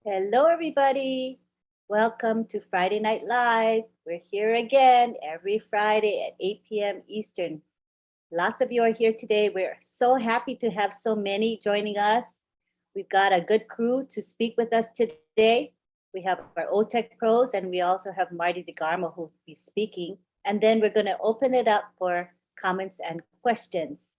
Hello, everybody. Welcome to Friday Night Live. We're here again every Friday at 8 p.m. Eastern. Lots of you are here today. We're so happy to have so many joining us. We've got a good crew to speak with us today. We have our OTech pros, and we also have Marty DeGarmo who will be speaking. And then we're going to open it up for comments and questions,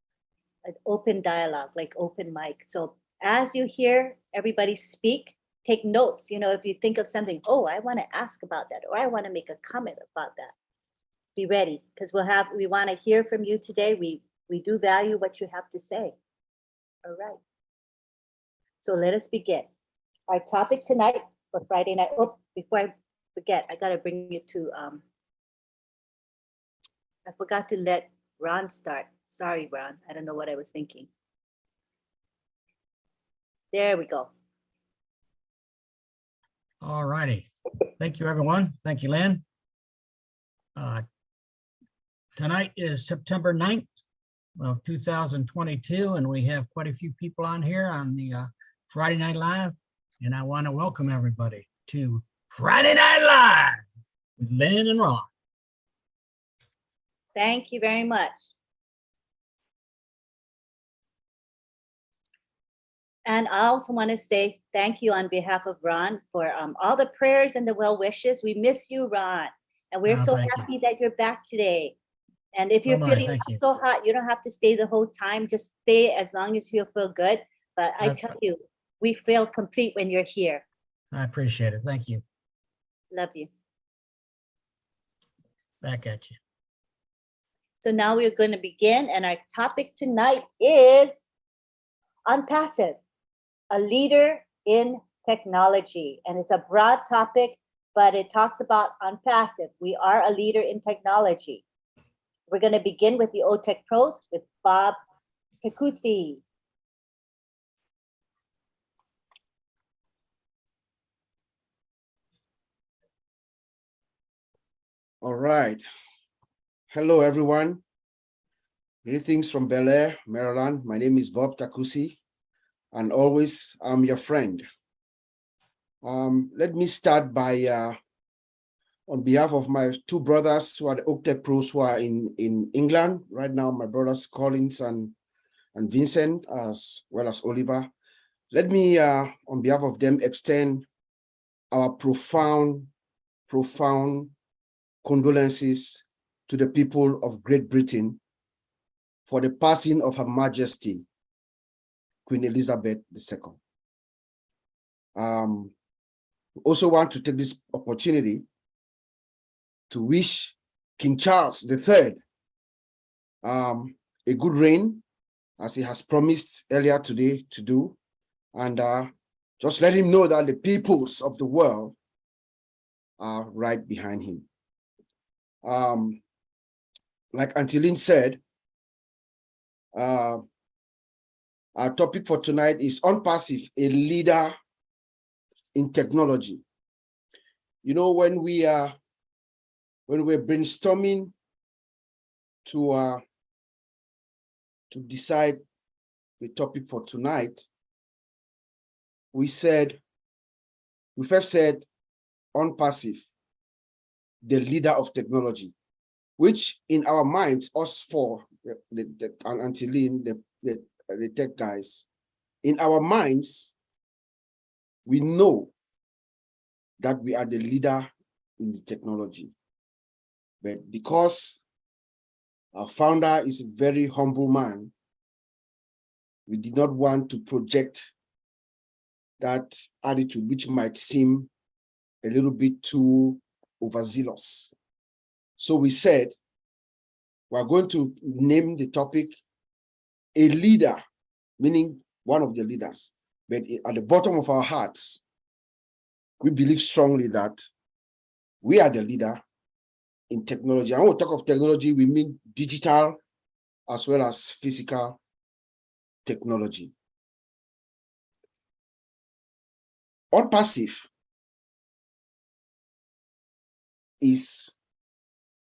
an open dialogue, like open mic. So as you hear everybody speak, take notes. If you think of something, oh, I want to ask about that, or I want to make a comment about that. Be ready, because we want to hear from you today. We do value what you have to say. All right. So let us begin. Our topic tonight for Friday night. Oh, before I forget, I gotta bring you to I forgot to let Ron start. Sorry, Ron. I don't know what I was thinking. There we go. All righty. Thank you, everyone. Thank you, Lynn. Tonight is September 9th of 2022, and we have quite a few people on here on the Friday Night Live, and I want to welcome everybody to Friday Night Live with Lynn and Ron. Thank you very much. And I also want to say thank you on behalf of Ron for all the prayers and the well wishes. We miss you, Ron. And we're so happy that you're back today. And if you're feeling so hot, you don't have to stay the whole time. Just stay as long as you feel good. But I tell you, we feel complete when you're here. I appreciate it. Thank you. Love you. Back at you. So now we're going to begin. And our topic tonight is unpassive, a leader in technology. And it's a broad topic, but it talks about unpassive. We are a leader in technology. We're going to begin with the OTech pros with Bob Takusi. All right. Hello, everyone. Greetings from Bel Air, Maryland. My name is Bob Takusi, and always I'm your friend. Let me start by, on behalf of my two brothers who are the OTech pros who are in England right now, my brothers Collins and Vincent, as well as Oliver. Let me, on behalf of them, extend our profound condolences to the people of Great Britain for the passing of Her Majesty, Queen Elizabeth II. Also want to take this opportunity to wish King Charles III a good reign, as he has promised earlier today to do, and just let him know that the peoples of the world are right behind him. Like Auntie Lynn said, our topic for tonight is unpassive, a leader in technology. You know, when we're brainstorming to decide the topic for tonight, we first said unpassive, the leader of technology, which in our minds, us four, Auntie Lynn, the tech guys, in our minds, we know that we are the leader in the technology. But because our founder is a very humble man, we did not want to project that attitude, which might seem a little bit too overzealous. So we said, we're going to name the topic a leader, meaning one of the leaders. But at the bottom of our hearts, we believe strongly that we are the leader in technology. And when we talk of technology, we mean digital as well as physical technology. Unpassive is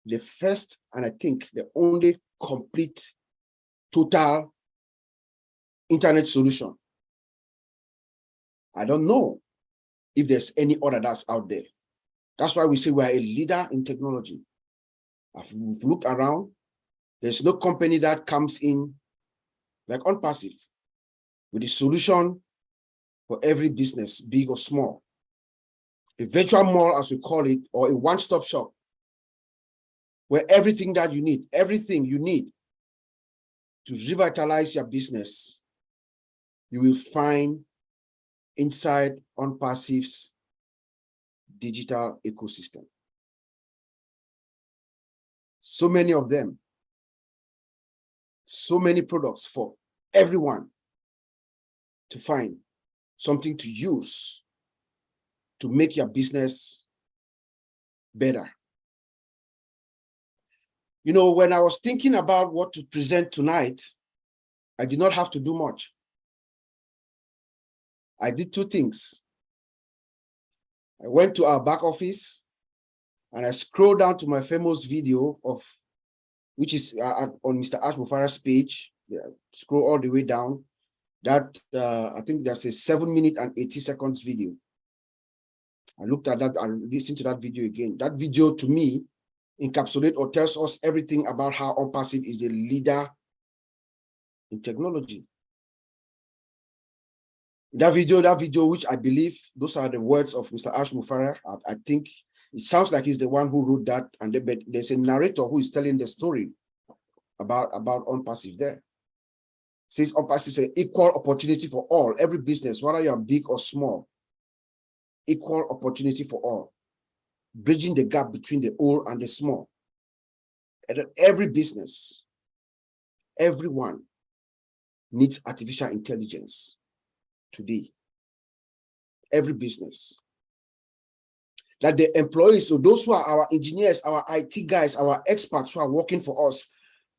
the first, and I think the only complete, total internet solution. I don't know if there's any other that's out there. That's why we say we're a leader in technology. If we've looked around, there's no company that comes in like OnPassive with a solution for every business, big or small. A virtual mall, as we call it, or a one-stop shop, where everything you need to revitalize your business, you will find inside OnPassive's digital ecosystem. So many of them, so many products for everyone to find something to use to make your business better. You know, when I was thinking about what to present tonight, I did not have to do much. I did two things. I went to our back office and I scrolled down to my famous video which is on Mr. Ash Mufara's page. Yeah, scroll all the way down. That I think that's a 7-minute and 80 seconds video. I looked at that and listened to that video again. That video to me encapsulates or tells us everything about how OnPassive is a leader in technology. That video, which I believe those are the words of Mr. Ash Mufara. I think it sounds like he's the one who wrote that, and there's a narrator who is telling the story about OnPassive there. It says OnPassive is an equal opportunity for all, every business, whether you're big or small. Equal opportunity for all, bridging the gap between the old and the small. And every business, everyone needs artificial intelligence today. Every business. That the employees, so those who are our engineers, our IT guys, our experts who are working for us,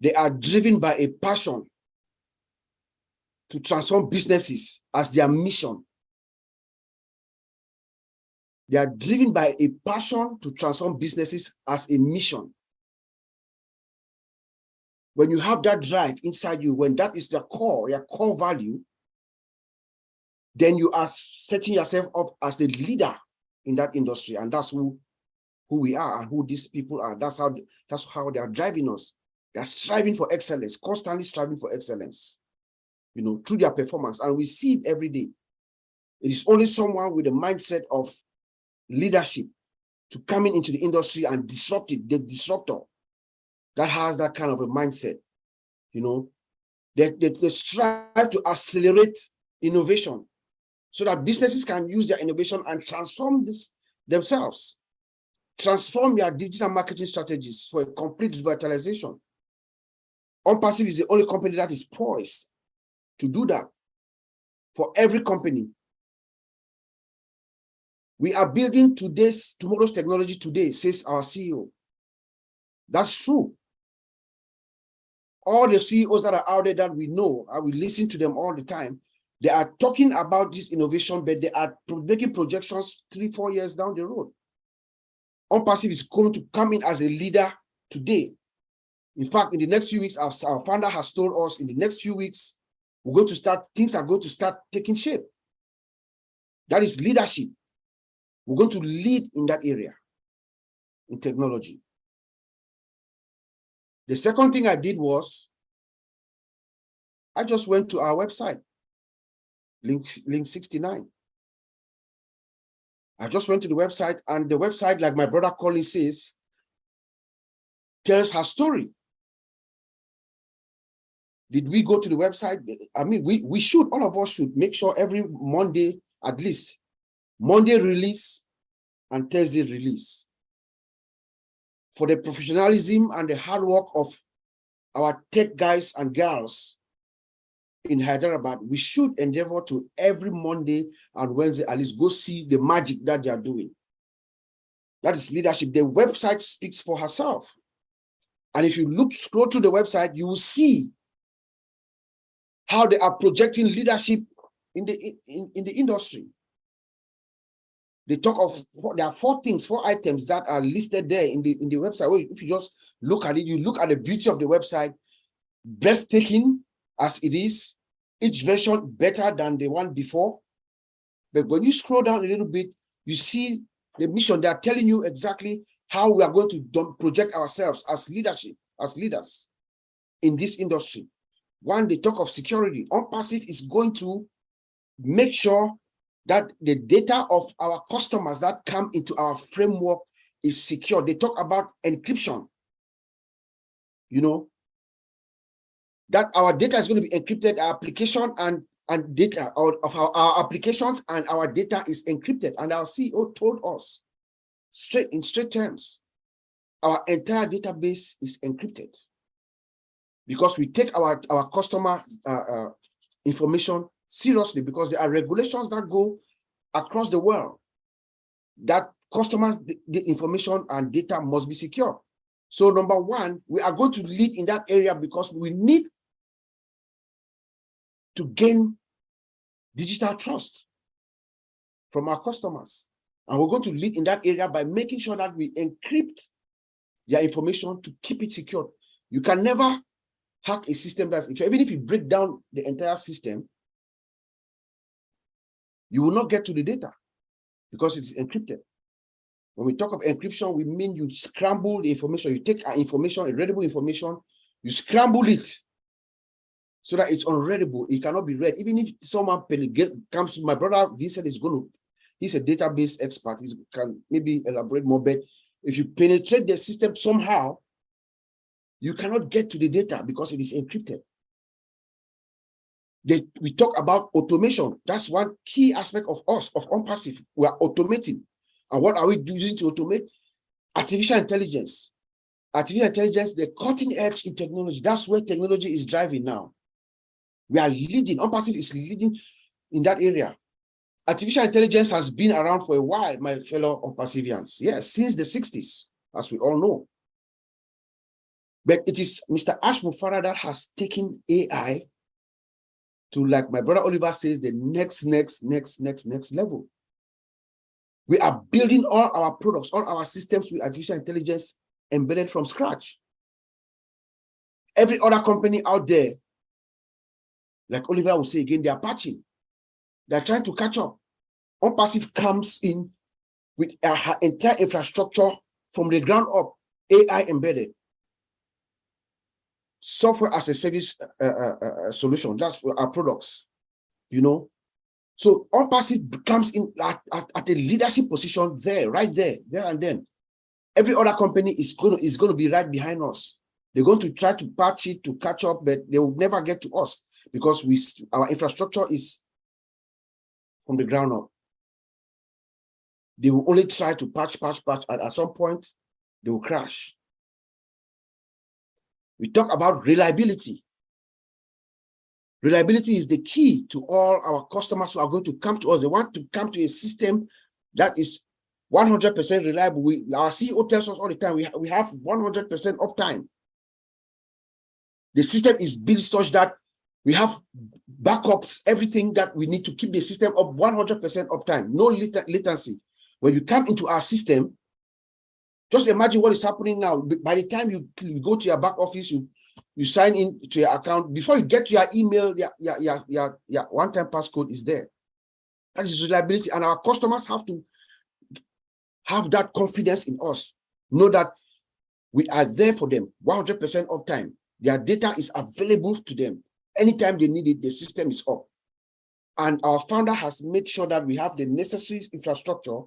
they are driven by a passion to transform businesses as their mission. They are driven by a passion to transform businesses as a mission. When you have that drive inside you, when that is your core value, then you are setting yourself up as the leader in that industry. And that's who we are and who these people are. That's how they are driving us. They are striving for excellence, constantly striving for excellence, you know, through their performance. And we see it every day. It is only someone with a mindset of leadership to coming into the industry and disrupt it, the disruptor that has that kind of a mindset, you know, they strive to accelerate innovation so that businesses can use their innovation and transform themselves, transform their digital marketing strategies for a complete revitalization. OnPassive is the only company that is poised to do that for every company. We are building tomorrow's technology today, says our CEO. That's true. All the CEOs that are out there that we know, and we listen to them all the time, they are talking about this innovation, but they are making projections 3-4 years down the road. OnPassive is going to come in as a leader today. In fact, in the next few weeks, our founder has told us in the next few weeks, things are going to start taking shape. That is leadership. We're going to lead in that area, in technology. The second thing I did was, I just went to our website, link 69. I just went to the website, and the website, like my brother Colin says, tells her story. Did we go to the website? I mean, we should, all of us should make sure every Monday, at least, Monday release and Thursday release. For the professionalism and the hard work of our tech guys and girls in Hyderabad, we should endeavor to every Monday and Wednesday at least go see the magic that they are doing. That is leadership. The website speaks for herself. And if you scroll through the website, you will see how they are projecting leadership in the industry. They talk of, there are 4 items that are listed there in the website. Well, if you just look at it, you look at the beauty of the website, breathtaking as it is, each version better than the one before. But when you scroll down a little bit, You see the mission, they are telling you exactly how we are going to project ourselves as leadership, as leaders in this industry. One, they talk of security. OnPassive is going to make sure that the data of our customers that come into our framework is secure. They talk about encryption, you know, that our data is going to be encrypted, our application and data of our applications and our data is encrypted. And our CEO told us in straight terms, our entire database is encrypted because we take our customer information seriously, because there are regulations that go across the world that customers, the information and data must be secure. So number one, we are going to lead in that area because we need to gain digital trust from our customers. And we're going to lead in that area by making sure that we encrypt their information to keep it secure. You can never hack a system that's secure. Even if you break down the entire system, you will not get to the data because it is encrypted. When we talk of encryption, we mean you scramble the information. You take our information, readable information, you scramble it so that it's unreadable. It cannot be read. Even if someone comes to my brother, Vincent is going to, he's a database expert. He can maybe elaborate more, but if you penetrate the system somehow, you cannot get to the data because it is encrypted. We talk about automation. That's one key aspect of us, of OnPassive. We are automating. And what are we using to automate? Artificial intelligence. Artificial intelligence, the cutting edge in technology. That's where technology is driving now. We are leading. OnPassive is leading in that area. Artificial intelligence has been around for a while, my fellow OnPassivians. Yes, since the 60s, as we all know. But it is Mr. Ash Mufarah that has taken AI to, like my brother Oliver says, the next level. We are building all our products, all our systems with artificial intelligence embedded from scratch. Every other company out there, like Oliver will say again, they are patching. They're trying to catch up. OnPassive comes in with our entire infrastructure from the ground up, AI embedded. Software as a service solution. That's our products, you know. So OnPassive comes in at a leadership position there, right there and then. Every other company is going to be right behind us. They're going to try to patch it to catch up, but they will never get to us because our infrastructure is from the ground up. They will only try to patch, and at some point, they will crash. We talk about reliability. Reliability is the key to all our customers who are going to come to us. They want to come to a system that is 100% reliable. Our CEO tells us all the time, we have 100% uptime. The system is built such that we have backups, everything that we need to keep the system up 100% uptime, no latency. When you come into our system, just imagine what is happening now. By the time you go to your back office, you sign in to your account. Before you get to your email, your one-time passcode is there. That is reliability. And our customers have to have that confidence in us. Know that we are there for them, 100% uptime. Their data is available to them. Anytime they need it, the system is up. And our founder has made sure that we have the necessary infrastructure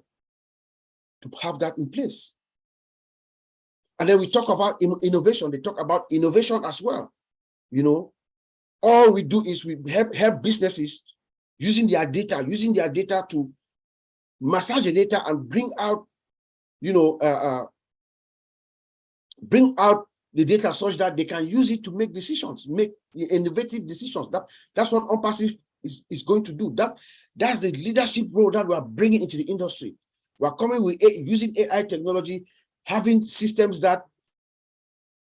to have that in place. And then we talk about innovation. They talk about innovation as well. You know, all we do is we help businesses using their data to massage the data and bring out, you know, bring out the data such that they can use it to make decisions, make innovative decisions. That's what OnPassive is going to do. That's the leadership role that we are bringing into the industry. We are coming with using AI technology, having systems that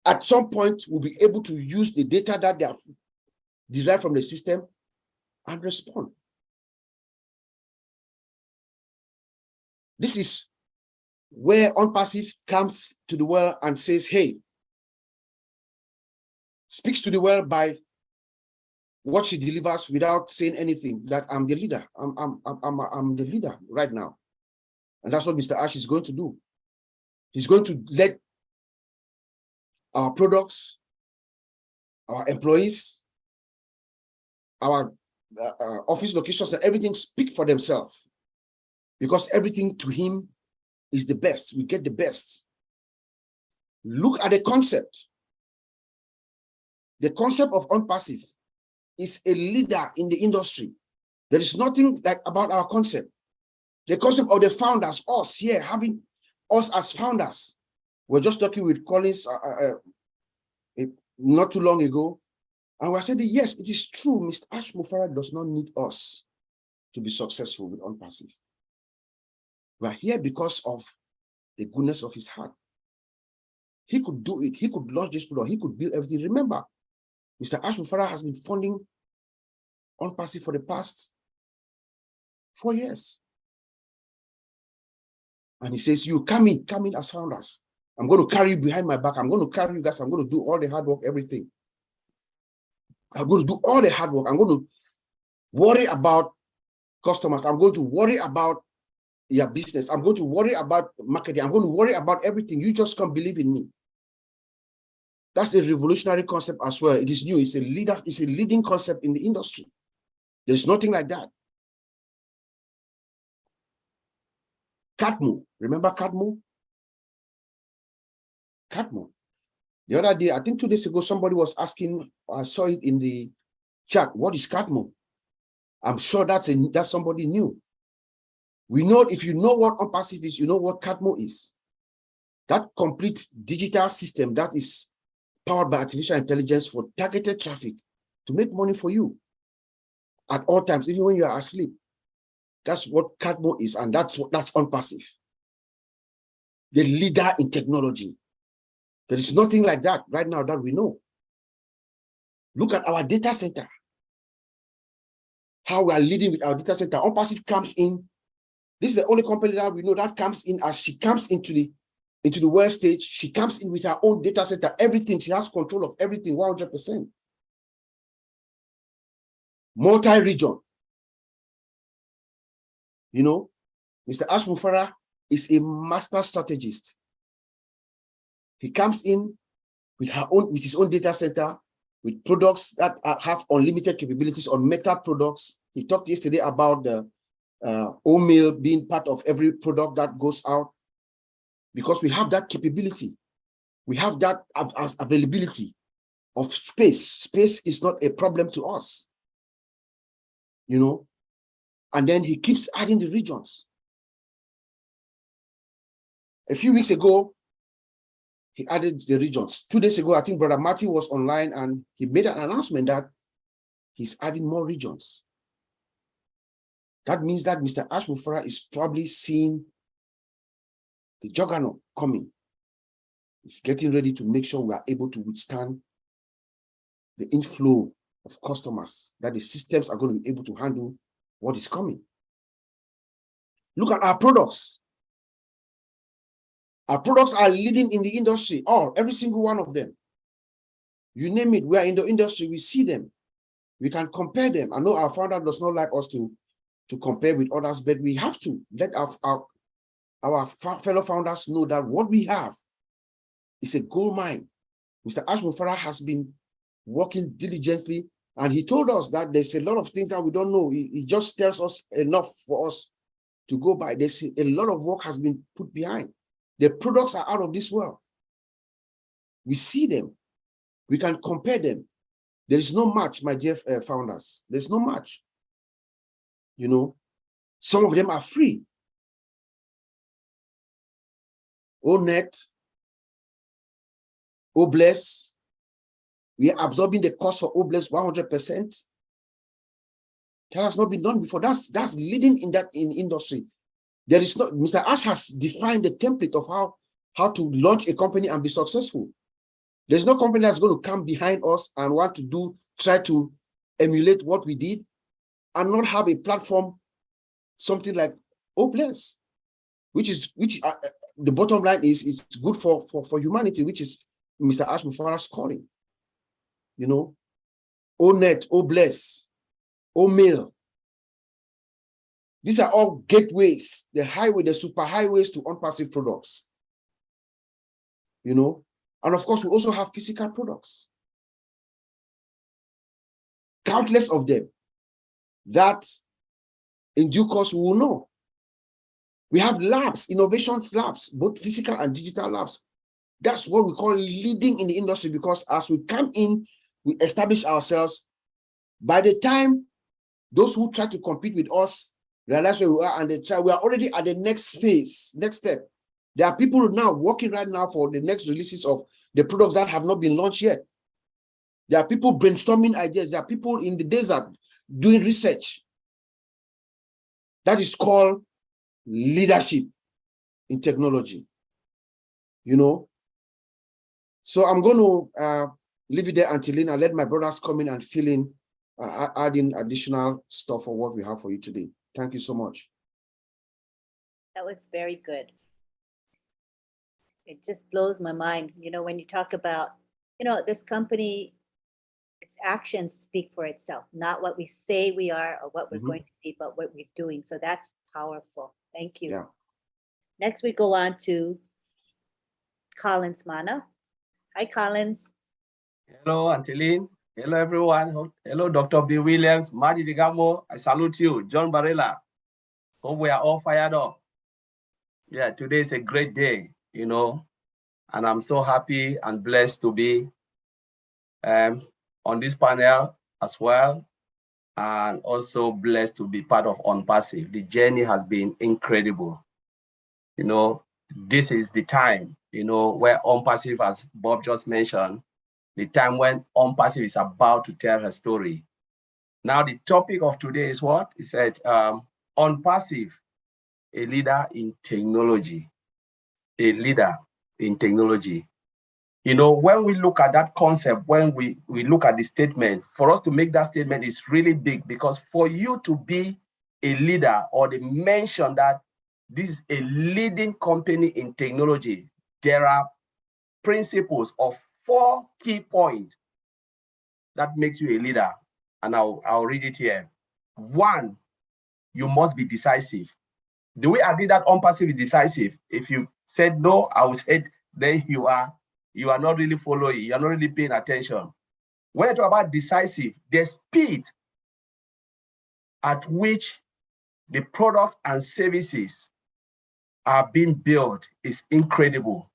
at some point will be able to use the data that they have derived from the system and respond. This is where OnPassive comes to the world and says, hey, speaks to the world by what she delivers without saying anything, that I'm the leader. I'm the leader right now. And that's what Mr. Ash is going to do. He's going to let our products, our employees, our office locations and everything speak for themselves, because everything to him is the best. We get the best. Look at the concept. The concept of OnPassive is a leader in the industry. There is nothing like about our concept. The concept of the founders, us here, having us as founders. We're just talking with Collins not too long ago, and we said, yes, it is true. Mr. Ash Mufara does not need us to be successful with OnPassive. We're here because of the goodness of his heart. He could do it. He could launch this product. He could build everything. Remember, Mr. Ash Mufara has been funding OnPassive for the past 4 years. And he says, you come in as founders. I'm going to carry you behind my back. I'm going to carry you guys. I'm going to do all the hard work, everything. I'm going to do all the hard work. I'm going to worry about customers. I'm going to worry about your business. I'm going to worry about marketing. I'm going to worry about everything. You just can't believe in me. That's a revolutionary concept as well. It is new. It's a leading concept in the industry. There's nothing like that. Catmo. Remember Catmo? Catmo. The other day, I think 2 days ago, somebody was asking, I saw it in the chat, what is Catmo? I'm sure that's somebody new. We know, if you know what OnPassive is, you know what Catmo is. That complete digital system that is powered by artificial intelligence for targeted traffic to make money for you at all times, even when you are asleep. That's what Catmo is, and that's OnPassive. The leader in technology. There is nothing like that right now that we know. Look at our data center. How we are leading with our data center. OnPassive comes in. This is the only company that we know that comes in as she comes into the world stage. She comes in with her own data center, everything. She has control of everything, 100%. Multi-region. You know, Mr. Ash Mufara is a master strategist. He comes in with his own data center, with products that have unlimited capabilities on meta products. He talked yesterday about the oatmeal being part of every product that goes out, because we have that capability. We have that availability of space. Space is not a problem to us, you know. And then he keeps adding the regions. A few weeks ago, he added the regions. 2 days ago, I think Brother Martin was online and he made an announcement that he's adding more regions. That means that Mr. Ash Mufara is probably seeing the juggernaut coming. He's getting ready to make sure we are able to withstand the inflow of customers, that the systems are going to be able to handle what is coming. Look at our products. Our products are leading in the industry, every single one of them. You name it, we are in the industry, we see them. We can compare them. I know our founder does not like us to compare with others, but we have to let our fellow founders know that what we have is a gold mine. Mr. Ash Mufara has been working diligently, and he told us that there's a lot of things that we don't know. He just tells us enough for us to go by. There's a lot of work has been put behind. The products are out of this world. We see them. We can compare them. There is no match, my dear founders. There's no match. You know, some of them are free. ONet, Obless, we are absorbing the cost for Obless 100%. That has not been done before. That's leading in industry. There is not, Mr. Ash has defined the template of how to launch a company and be successful. There's no company that's going to come behind us and want to try to emulate what we did and not have a platform, something like Obless, which the bottom line is good for humanity, which is Mr. Ash Mufara's calling. You know, ONet, Obless, Oatmeal. These are all gateways, the highway, the super highways to on-passive products. You know, and of course, we also have physical products. Countless of them that in due course we will know. We have labs, innovation labs, both physical and digital labs. That's what we call leading in the industry, because as we come in, we establish ourselves. By the time those who try to compete with us realize where we are and they try, we are already at the next phase, next step. There are people now working right now for the next releases of the products that have not been launched yet. There are people brainstorming ideas. There are people in the desert doing research. That is called leadership in technology, you know. So I'm going to leave it there until then. I'll let my brothers come in and fill in, add in additional stuff for what we have for you today. Thank you so much. That was very good. It just blows my mind, you know, when you talk about, you know, this company, its actions speak for itself, not what we say we are or what we're going to be, but what we're doing. So that's powerful. Thank you. Yeah. Next, we go on to Collins Mana. Hi, Collins. Hello, Anteline. Hello, everyone. Hello, Dr. B. Williams, Maji Digamo. I salute you. John Barella. Hope we are all fired up. Yeah, today is a great day, you know, and I'm so happy and blessed to be on this panel as well, and also blessed to be part of OnPassive. The journey has been incredible. You know, this is the time, you know, where OnPassive, as Bob just mentioned, the time when OnPassive is about to tell her story. Now, the topic of today is what? It said, OnPassive, a leader in technology. A leader in technology. You know, when we look at that concept, when we look at the statement, for us to make that statement is really big, because for you to be a leader, or the mention that this is a leading company in technology, there are principles of 4 key points that makes you a leader. And I'll read it here. 1, you must be decisive. Do we agree that OnPassive is decisive? If you said no, I would say then you are not really following, you're not really paying attention. When I talk about decisive, the speed at which the products and services are being built is incredible.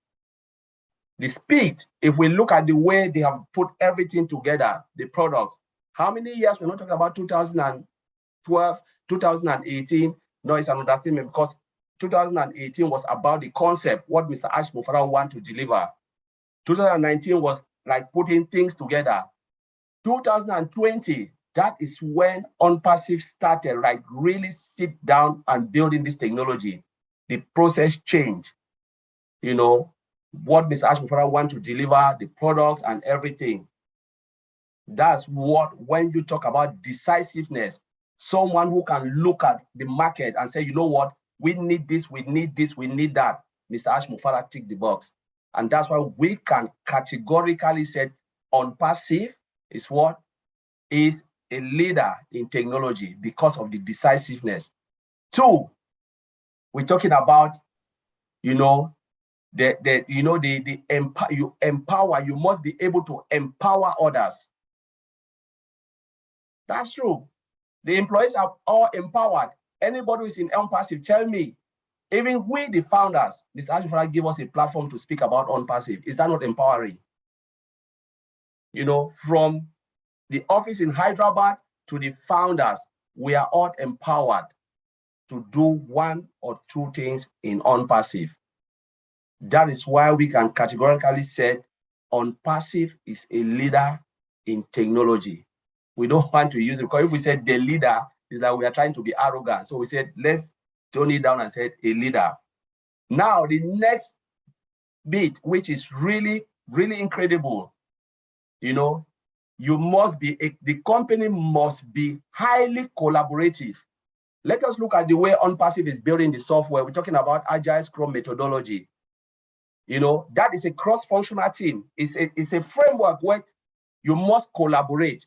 The speed, if we look at the way they have put everything together, the products, how many years? We're not talking about 2012, 2018. No, it's an understatement, because 2018 was about the concept, what Mr. Ash Mufara wanted to deliver. 2019 was like putting things together. 2020, that is when OnPassive started, like really sit down and building this technology. The process changed, you know, what Mr. Ash Mufara wanted to deliver, the products and everything. That's what, when you talk about decisiveness, someone who can look at the market and say, you know what, we need this, we need this, we need that. Mr. Ash Mufara ticked the box. And that's why we can categorically say OnPassive is what? Is a leader in technology because of the decisiveness. 2, we're talking about, you know, you empower, you must be able to empower others. That's true. The employees are all empowered. Anybody who is in OnPassive, tell me, even we, the founders, Mr. Ashifra gave us a platform to speak about OnPassive. Is that not empowering? You know, from the office in Hyderabad to the founders, we are all empowered to do 1 or 2 things in OnPassive. That is why we can categorically say OnPassive is a leader in technology. We don't want to use it, because if we said the leader, is that we are trying to be arrogant. So we said, let's tone it down and say a leader. Now, the next bit, which is really, really incredible, you know, you must be, the company must be highly collaborative. Let us look at the way OnPassive is building the software. We're talking about Agile Scrum methodology. You know, that is a cross-functional team. It's a framework where you must collaborate.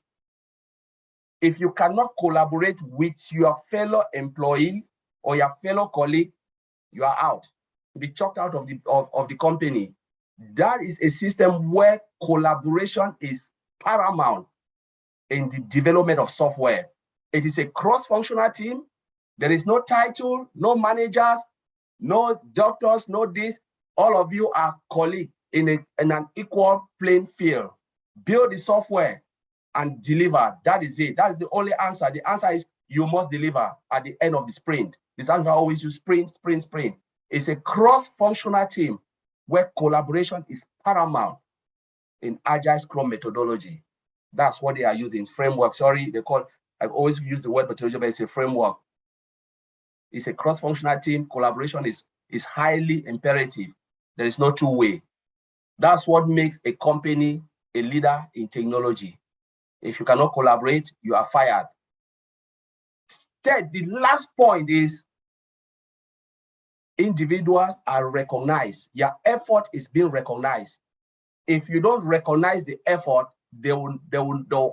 If you cannot collaborate with your fellow employee or your fellow colleague, you are out. You'll be chucked out of the company. That is a system where collaboration is paramount in the development of software. It is a cross-functional team. There is no title, no managers, no doctors, no this. All of you are colleagues in an equal playing field. Build the software and deliver. That is it. That is the only answer. The answer is you must deliver at the end of the sprint. This answer always use sprint. It's a cross-functional team where collaboration is paramount in Agile Scrum methodology. That's what they are using. Framework. Sorry, I always use the word methodology, but it's a framework. It's a cross-functional team. Collaboration is highly imperative. There is no two-way. That's what makes a company a leader in technology. If you cannot collaborate, you are fired. The last point is individuals are recognized. Your effort is being recognized. If you don't recognize the effort, they'll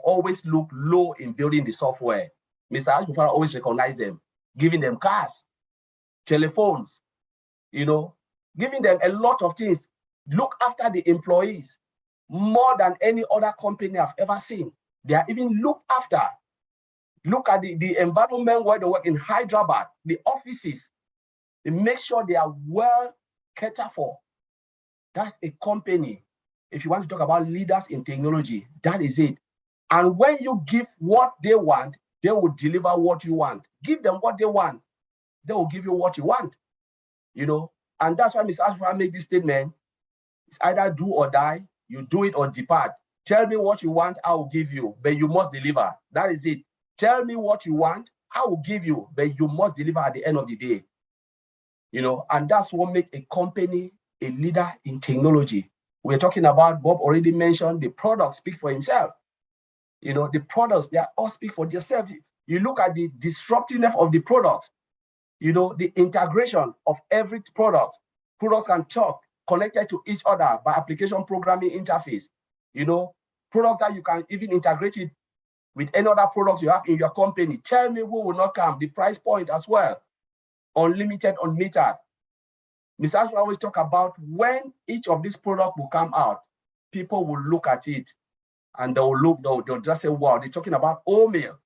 always look low in building the software. Mr. Ashbufara always recognize them, giving them cars, telephones, giving them a lot of things. Look after the employees more than any other company I've ever seen. They are even looked after. Look at the environment where they work in Hyderabad, the offices. They make sure they are well catered for. That's a company. If you want to talk about leaders in technology, that is it. And when you give what they want, they will deliver what you want. Give them what they want, they will give you what you want. And that's why Mr. Ashford made this statement. It's either do or die, you do it or depart. Tell me what you want, I will give you, but you must deliver. That is it. Tell me what you want, I will give you, but you must deliver at the end of the day. And that's what makes a company a leader in technology. We're talking about, Bob already mentioned, the product speak for himself. The products, they all speak for themselves. You look at the disruptiveness of the products, the integration of every product. Products can talk, connected to each other by application programming interface. Products that you can even integrate it with any other products you have in your company. Tell me who will not come. The price point as well. Unlimited, unmetered. Mr. Ashford always talk about when each of these products will come out, people will look at it and they'll just say, wow, they're talking about OMail,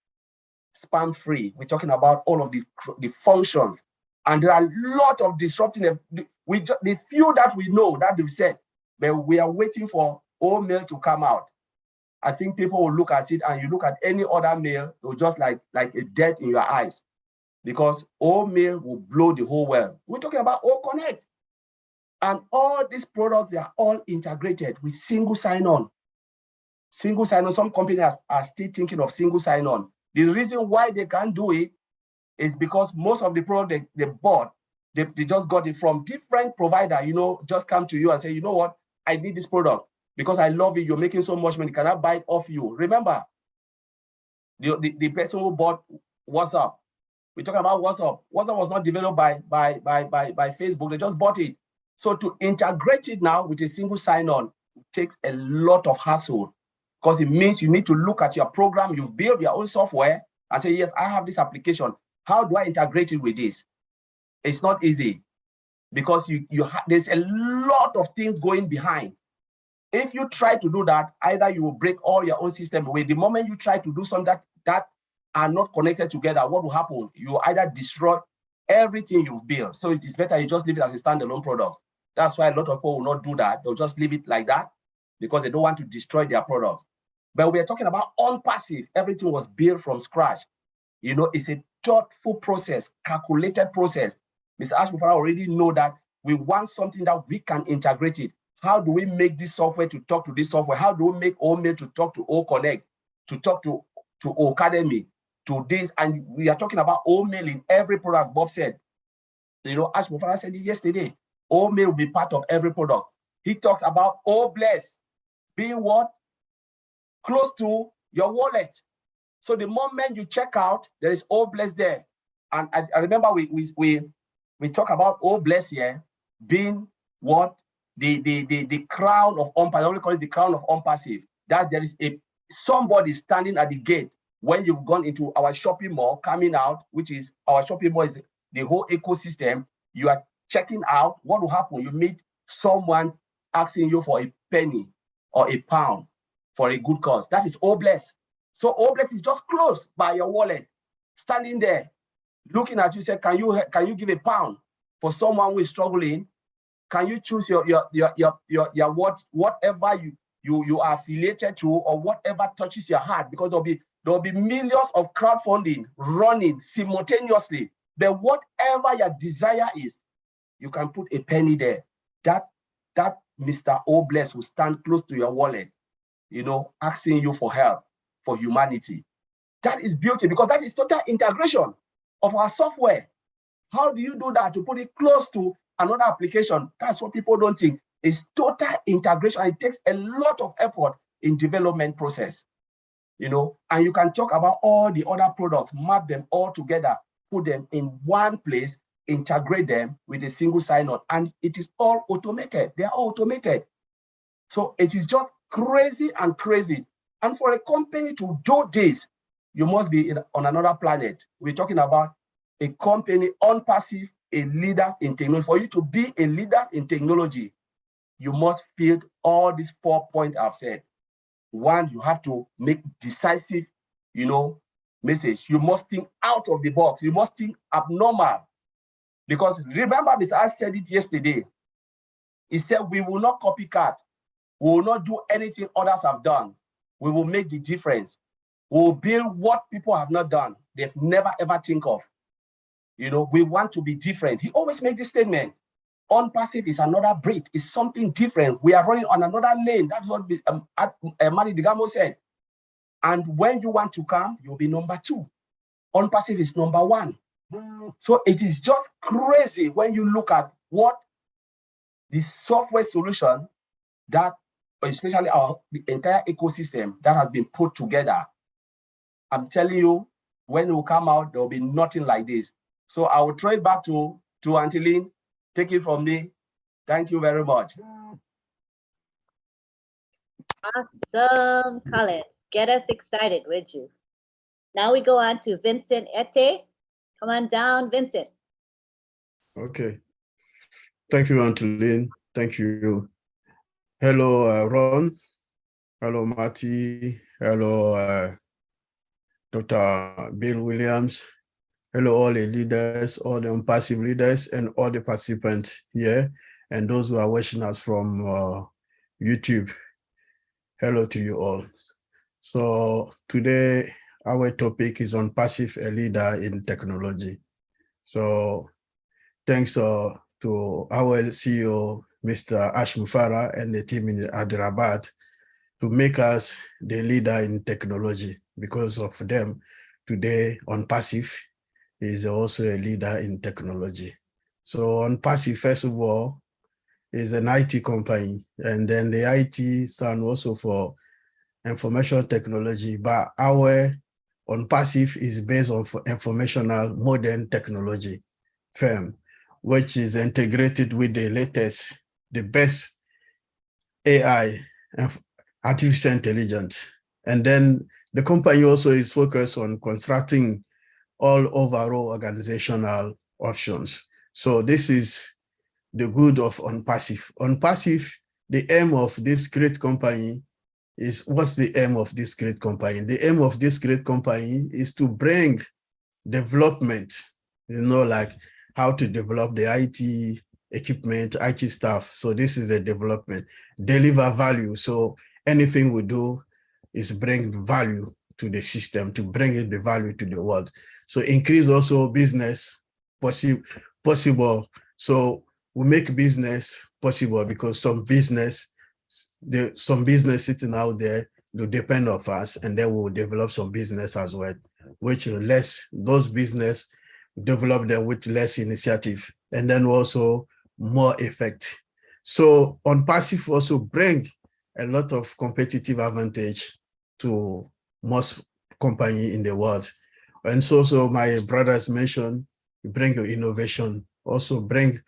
spam free. We're talking about all of the functions. And there are a lot of disrupting. The few that we know that they've said, but we are waiting for OMail to come out. I think people will look at it, and you look at any other mail, it will just like a death in your eyes, because OMail will blow the whole world. We're talking about O-Connect. And all these products, they are all integrated with single sign-on. Single sign-on, some companies are still thinking of single sign-on. The reason why they can't do it is because most of the product they bought, they just got it from different provider, just come to you and say, you know what, I need this product because I love it, you're making so much money, can I buy it off you? Remember, the person who bought WhatsApp, we're talking about WhatsApp. WhatsApp was not developed by Facebook, they just bought it. So to integrate it now with a single sign-on takes a lot of hassle, because it means you need to look at your program, you've built your own software and say, yes, I have this application. How do I integrate it with this? It's not easy, because there's a lot of things going behind. If you try to do that, either you will break all your own system away. The moment you try to do something that are not connected together, what will happen? You either destroy everything you've built. So it's better you just leave it as a standalone product. That's why a lot of people will not do that. They'll just leave it like that because they don't want to destroy their products. But we're talking about on-passive. Everything was built from scratch. It's a thoughtful process, calculated process. Mr. Ashbufara already know that we want something that we can integrate it. How do we make this software to talk to this software? How do we make OMail to talk to O-Connect, to talk to O-Academy, to this? And we are talking about OMail in every product, Bob said. Ashbufara said it yesterday. OMail will be part of every product. He talks about O-Bless being what? Close to your wallet. So the moment you check out, there is O-Bless there. And I remember we talk about O-Bless here being what? The crown of on-passive. I only call it the crown of on-passive. That there is somebody standing at the gate when you've gone into our shopping mall, coming out, which is our shopping mall is the whole ecosystem, you are checking out, what will happen? You meet someone asking you for a penny or a pound for a good cause. That is Obless. So Obless is just close by your wallet, standing there, looking at you, say, can you give a pound for someone who is struggling? Can you choose your whatever you are affiliated to, or whatever touches your heart? Because there'll be millions of crowdfunding running simultaneously. But whatever your desire is, you can put a penny there. That Mr. Obless will stand close to your wallet, asking you for help for humanity. That is beauty, because that is total integration of our software. How do you do that? To put it close to another application? That's what people don't think. It's total integration. It takes a lot of effort in development process, and you can talk about all the other products, map them all together, put them in one place, integrate them with a single sign-on, and it is all automated. They are all automated. So it is just crazy and crazy. And for a company to do this, you must be on another planet. We're talking about a company on passive, a leader in technology. For you to be a leader in technology, you must fill all these 4 points I've said. One, you have to make decisive, message. You must think out of the box. You must think abnormal. Because remember, I said it yesterday. He said, we will not copycat. We will not do anything others have done. We will make the difference. We will build what people have not done. They've never, ever think of. We want to be different. He always makes this statement. On passive is another breed. It's something different. We are running on another lane. That's what Mani Digamo said. And when you want to come, you'll be number 2. On passive is number 1. So it is just crazy when you look at what the software solution that, especially the entire ecosystem that has been put together. I'm telling you, when it will come out, there will be nothing like this. So I will throw it back to Auntie Lynn. Take it from me. Thank you very much. Awesome, Colin. Get us excited, would you? Now we go on to Vincent Ete. Come on down, Vincent. Okay. Thank you, Auntie Lynn. Thank you. Hello, Ron. Hello, Marty. Hello, Dr. Bill Williams. Hello, all the leaders, all the passive leaders, and all the participants here, and those who are watching us from YouTube. Hello to you all. So today, our topic is on passive a leader in technology. So thanks to our CEO, Mr. Ash Mufara, and the team in Hyderabad to make us the leader in technology. Because of them, today on passive is also a leader in technology. So on passive, first of all, is an IT company, and then the IT stand also for information technology, but our on passive is based on informational modern technology firm, which is integrated with the latest, the best AI, artificial intelligence. And then the company also is focused on constructing all overall organizational options. So this is the good of on passive. On passive, the aim of this great company is, what's the aim of this great company? The aim of this great company is to bring development, like how to develop the IT equipment, IT stuff. So this is the development, deliver value. So anything we do is bring value to the system, to bring the value to the world. So increase also business possible. So we make business possible because some business sitting out there will depend on us, and then we'll develop some business as well, which those business develop them with less initiative, and then also more effect. So on passive also bring a lot of competitive advantage to most company in the world. And so my brothers mentioned, bring your innovation, also bring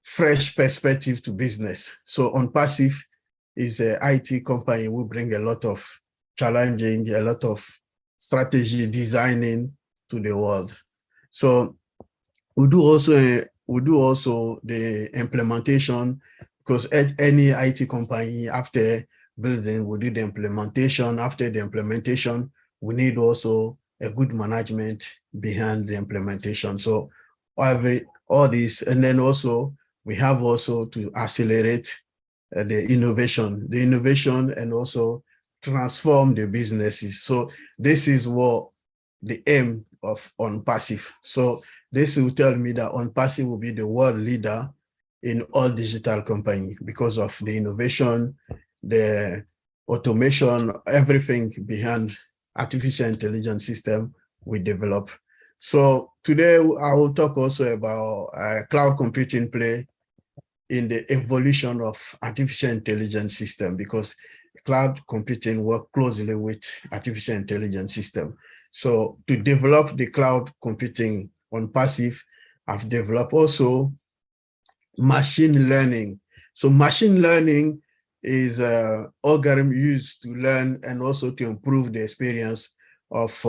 fresh perspective to business. So on passive is a IT company, we bring a lot of challenging, a lot of strategy designing to the world. So we do also the implementation, because any IT company, after building, we do the implementation. After the implementation, we need also a good management behind the implementation. So all this, and then also we have also to accelerate the innovation and also transform the businesses. So this is what the aim of OnPassive. So this will tell me that OnPassive will be the world leader in all digital company because of the innovation, the automation, everything behind artificial intelligence system we develop. So today I will talk also about cloud computing play in the evolution of artificial intelligence system, because cloud computing work closely with artificial intelligence system. So to develop the cloud computing OnPassive, I've developed also machine learning. So machine learning is an algorithm used to learn and also to improve the experience of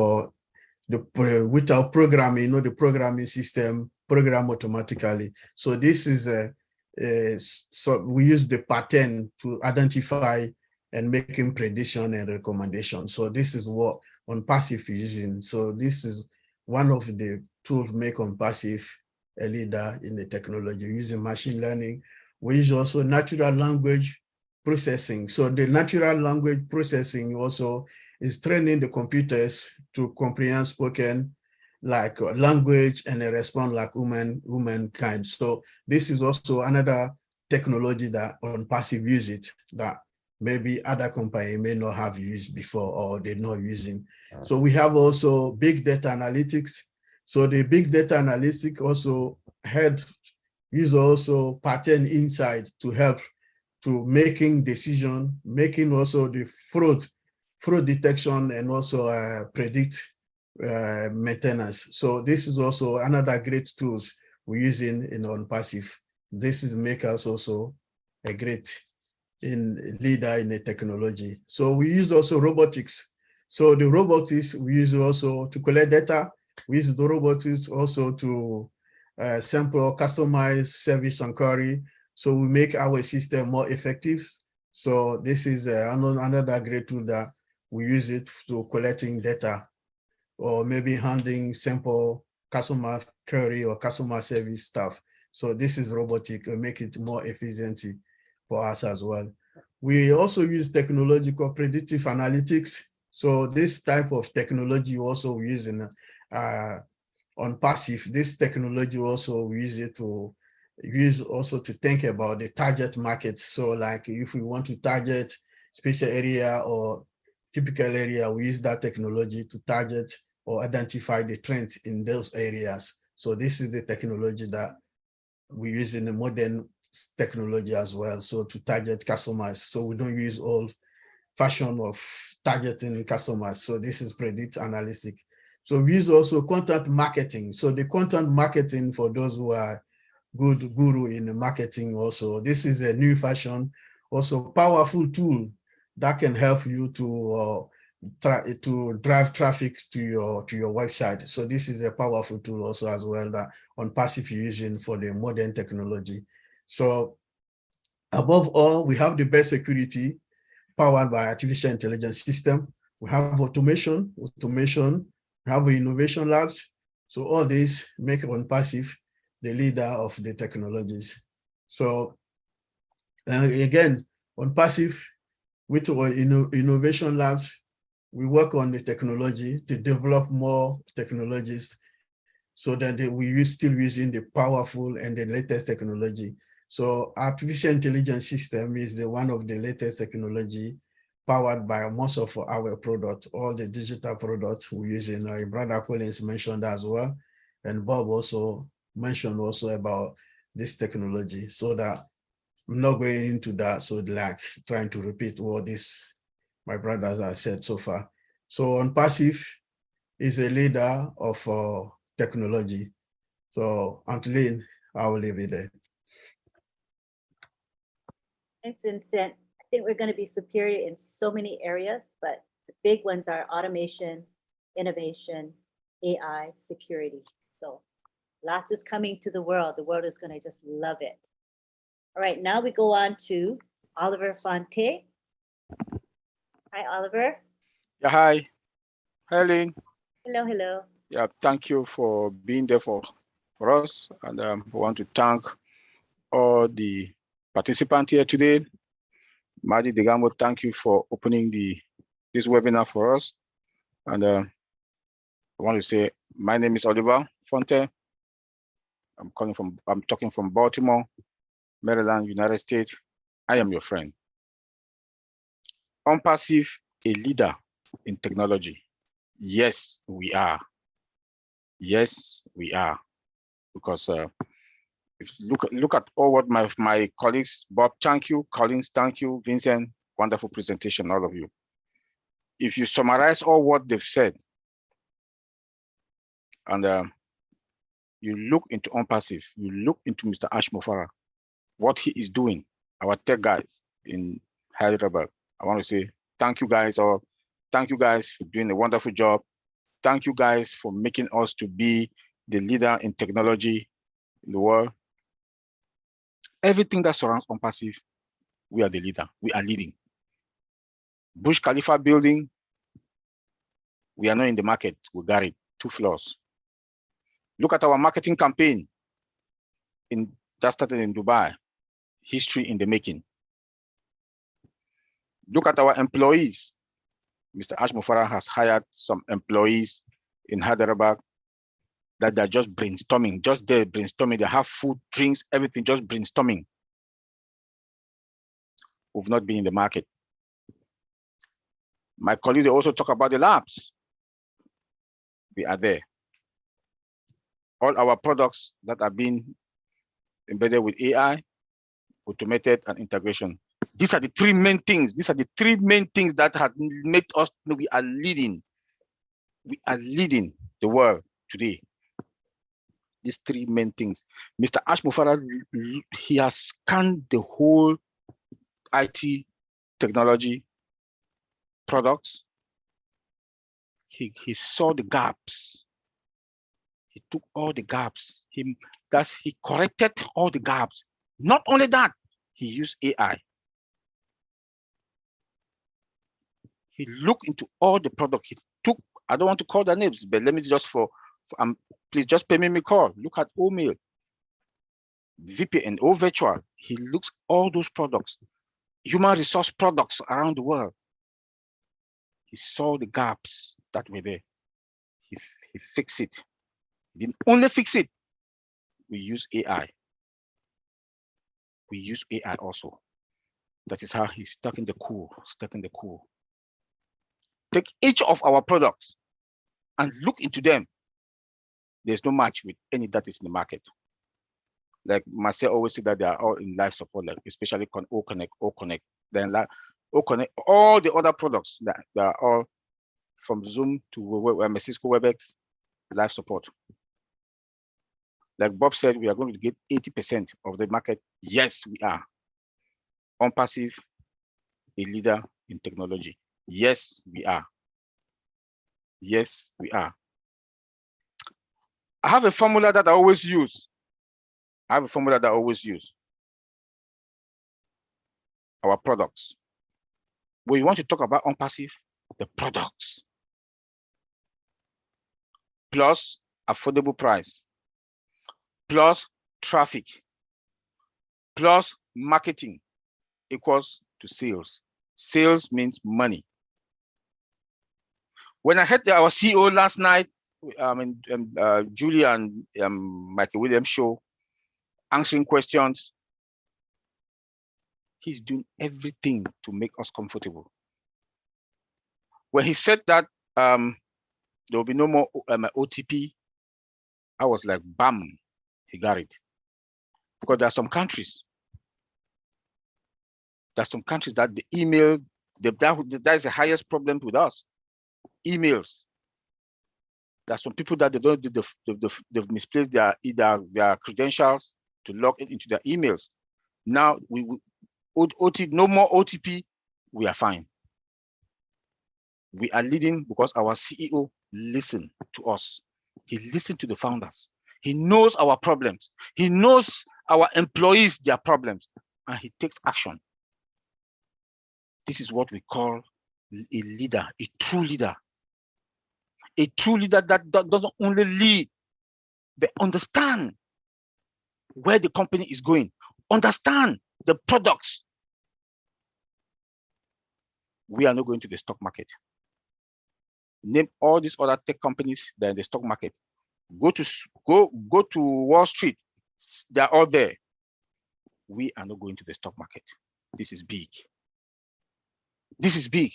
without programming, the programming system program automatically. So this is so we use the pattern to identify and making prediction and recommendation. So this is what OnPassive is using. So this is one of the tools make OnPassive a leader in the technology using machine learning. We use also natural language processing. So the natural language processing also is training the computers to comprehend spoken like language and respond like humankind. So this is also another technology that OnPassive use it that maybe other company may not have used before or they're not using. So we have also big data analytics. So the big data analytics also use also pattern insight to help to making decision, making also the fraud detection and also predict maintenance. So this is also another great tools we're using in OnPassive. This is make us also a great leader in the technology. So we use also robotics. So the robotics we use also to collect data. We use the robotics also to sample, customize service and query. So we make our system more effective. So this is another great tool that we use it to collecting data or maybe handling simple customer query or customer service stuff. So this is robotic, make it more efficient for us as well. We also use technological predictive analytics. So this type of technology also we use in OnPassive. This technology also we use it to think about the target market. So like if we want to target special area or typical area, we use that technology to target or identify the trends in those areas. So this is the technology that we use in the modern technology as well. So to target customers. So we don't use old fashion of targeting customers. So this is predict analytic. So we use also content marketing. So the content marketing for those who are good guru in the marketing also. This is a new fashion, also powerful tool that can help you to drive traffic to your website. So this is a powerful tool also as well that OnPassive using for the modern technology. So above all, we have the best security powered by artificial intelligence system. We have automation, we have innovation labs. So all this make OnPassive the leader of the technologies. So again, OnPassive with our innovation labs, we work on the technology to develop more technologies so that we still using the powerful and the latest technology. So artificial intelligence system is one of the latest technology powered by most of our products, all the digital products we use in our brother Collins mentioned as well. And Bob also mentioned also about this technology, so that I'm not going into that. So like trying to repeat what my brothers have said so far. So OnPassive is a leader of technology. So Antolin, I will leave it there. Thanks, Vincent. I think we're going to be superior in so many areas, but The big ones are automation, innovation, AI, security. So lots is coming to the world. The world is going to just love it. All right, now we go on to Oliver Fonte. Hi, Oliver. Yeah, hi. Hi, Lynn. Hello, hello. Yeah, thank you for being there for us. And I want to thank all the participants here today. Madi Degambo, thank you for opening this webinar for us. And I want to say, my name is Oliver Fonte. I'm talking from Baltimore, Maryland, United States. I am your friend. OnPassive, a leader in technology. Yes, we are. Yes, we are. Because if you look at all what my colleagues, Bob, thank you, Collins, thank you, Vincent, wonderful presentation, all of you. If you summarize all what they've said, and you look into OnPassive, you look into Mr. Ash Mofara, what he is doing, our tech guys in Hyderabad, I want to say thank you guys all. Thank you guys for doing a wonderful job. Thank you guys for making us to be the leader in technology in the world. Everything that surrounds OnPassive, we are the leader. We are leading. Bush Khalifa building, we are not in the market. We got it, 2 floors. Look at our marketing campaign that started in Dubai, history in the making. Look at our employees. Mr. Ash Mofara has hired some employees in Hyderabad that they're just brainstorming, just there brainstorming. They have food, drinks, everything, just brainstorming. We've not been in the market. My colleagues also talk about the labs. We are there. All our products that are being embedded with AI, automated and integration. These are the 3 main things. These are the 3 main things that have made us know we are leading. We are leading the world today. These 3 main things. Mr. Ash Mofara, he has scanned the whole IT technology products. He saw the gaps. He took all the gaps. He corrected all the gaps. Not only that, he used AI. He looked into all the product. He took, I don't want to call the names, but let me just please just pay me call. Look at OMail, VPN, O virtual. He looks all those products, human resource products around the world. He saw the gaps that were there. He fixed it. He didn't only fix it. We use AI. We use AI also. That is how he's stuck in the cool, Take each of our products and look into them. There's no match with any that is in the market. Like Marcel always said that they are all in life support, like especially O-Connect. Then like O-Connect, all the other products that are all from Zoom to Cisco WebEx, life support. Like Bob said, we are going to get 80% of the market. Yes, we are. OnPassive, a leader in technology. Yes, we are. Yes, we are. I have a formula that I always use. Our products. When you want to talk about OnPassive, the products plus affordable price plus traffic plus marketing equals to sales. Sales means money. When I had our CEO last night, Julia and Michael Williams show, answering questions, he's doing everything to make us comfortable. When he said that there will be no more OTP, I was like, bam, he got it. Because there are some countries that the email, that is the highest problem with us. Emails. There are some people that they've misplaced their credentials to log into their emails. Now no more OTP, we are fine. We are leading because our CEO listened to us. He listened to the founders. He knows our problems. He knows our employees, their problems, and he takes action. This is what we call a leader, a true leader. A true leader that doesn't only lead, but understand where the company is going, understand the products. We are not going to the stock market. Name all these other tech companies that are in the stock market. Go to Wall Street. They're all there. We are not going to the stock market. This is big. This is big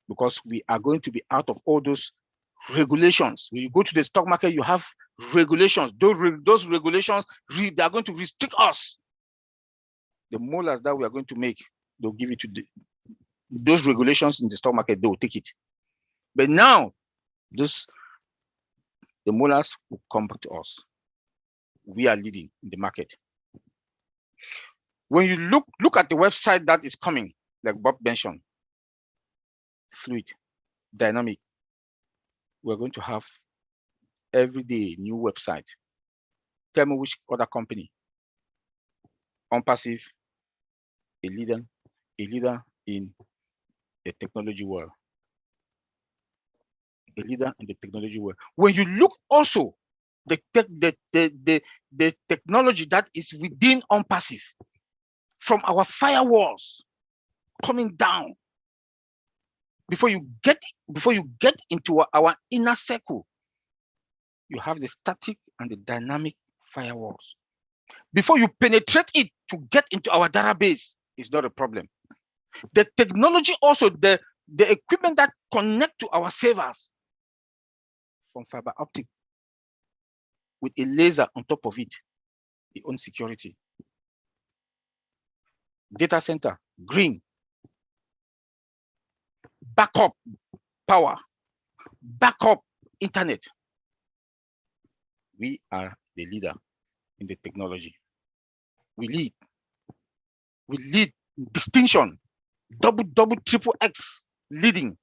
because we are going to be out of all those regulations. When you go to the stock market, you have regulations. Those regulations, they are going to restrict us. The molars that we are going to make, they'll give it to those regulations in the stock market, they'll take it. But now, the molars will come back to us. We are leading in the market. When you look at the website that is coming, like Bob mentioned, fluid, dynamic, we're going to have every day new website. Tell me which other company, OnPassive, a leader in the technology world. A leader in the technology world. When you look also the technology that is within OnPassive, from our firewalls coming down, before you get into our inner circle, you have the static and the dynamic firewalls. Before you penetrate it to get into our database, is not a problem. The technology also, the equipment that connect to our servers from fiber optic with a laser on top of it, the own security. Data center, green. Backup power, backup internet. We are the leader in the technology. We lead distinction, double, triple X leading.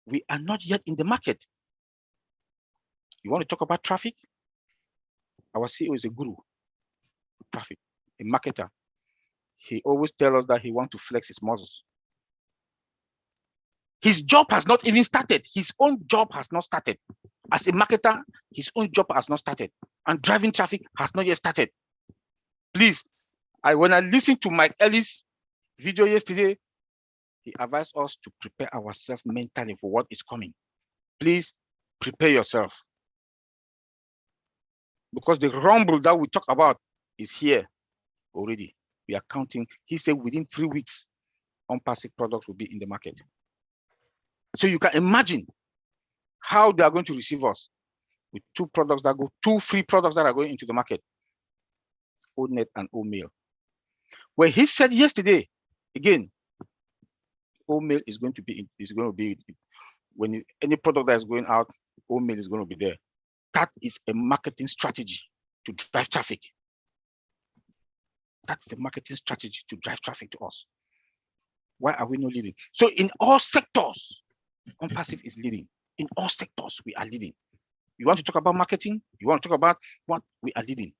We are not yet in the market. You want to talk about traffic? Our CEO is a guru. Traffic, a marketer. He always tells us that he wants to flex his muscles. His job has not even started. His own job has not started. As a marketer, his own job has not started. And driving traffic has not yet started. Please, when I listened to Mike Ellis' video yesterday, he advised us to prepare ourselves mentally for what is coming. Please prepare yourself. Because the rumble that we talk about is here already. We are counting. He said within 3 weeks, OnPassive products will be in the market. So you can imagine how they are going to receive us with two free products that are going into the market, ONET and OMail. Well, he said yesterday, again, OMail is going to be when any product that is going out, OMail is going to be there. That is a marketing strategy to drive traffic. That's a marketing strategy to drive traffic to us. Why are we not leading? So in all sectors, OnPassive is leading. In all sectors, we are leading. You want to talk about marketing? You want to talk about what? We are leading.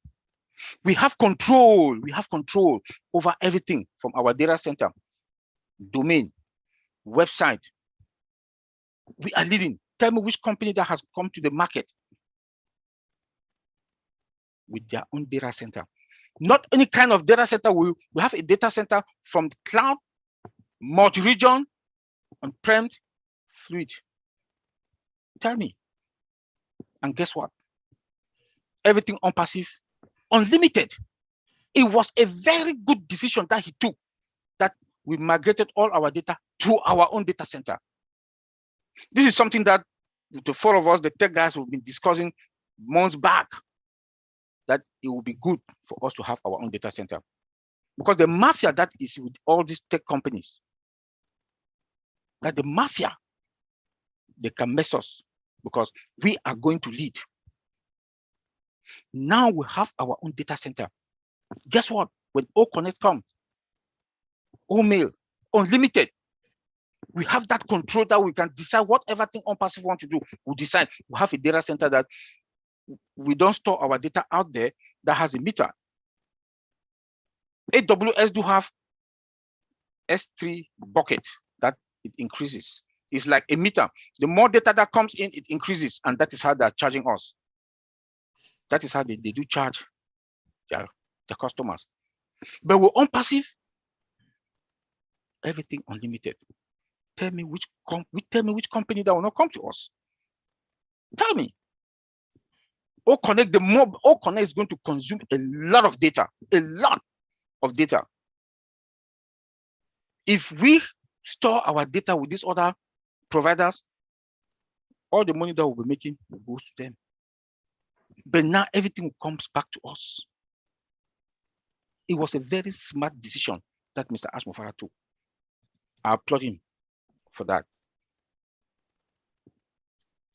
We have control. We have control over everything from our data center, domain, website. We are leading. Tell me which company that has come to the market with their own data center. Not any kind of data center. We have a data center from the cloud, multi-region, on-prem, fluid. Tell me. And guess what? Everything OnPassive, unlimited. It was a very good decision that he took, that we migrated all our data to our own data center. This is something that the four of us, the tech guys, have been discussing months back, that it will be good for us to have our own data center. Because the mafia that is with all these tech companies, that the mafia, they can mess us because we are going to lead. Now we have our own data center. Guess what? When OConnect comes, OMail, unlimited, We have that control that we can decide whatever thing OnPassive want to do. We decide. We have a data center that we don't store our data out there that has a meter. AWS do have S3 bucket that it increases. It's like a meter. The more data that comes in, it increases, and that is how they're charging us. That is how they do charge their customers. But with OnPassive, everything unlimited. Tell me which company that will not come to us. Tell me. OConnect is going to consume a lot of data, a lot of data. If we store our data with these other providers, all the money that we'll be making goes to them. But now everything comes back to us. It was a very smart decision that Mr. Ashmofara took. I applaud him for that.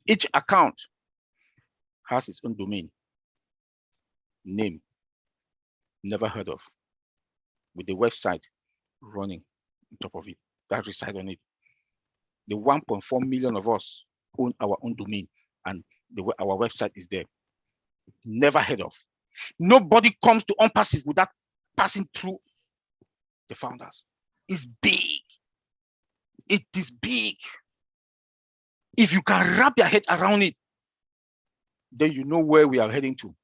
Each account has its own domain, name, never heard of, with the website running on top of it, that reside on it. The 1.4 million of us own our own domain, and our website is there. Never heard of. Nobody comes to OnPassive without passing through the founders. It's big. It is big. If you can wrap your head around it, then you know where we are heading to.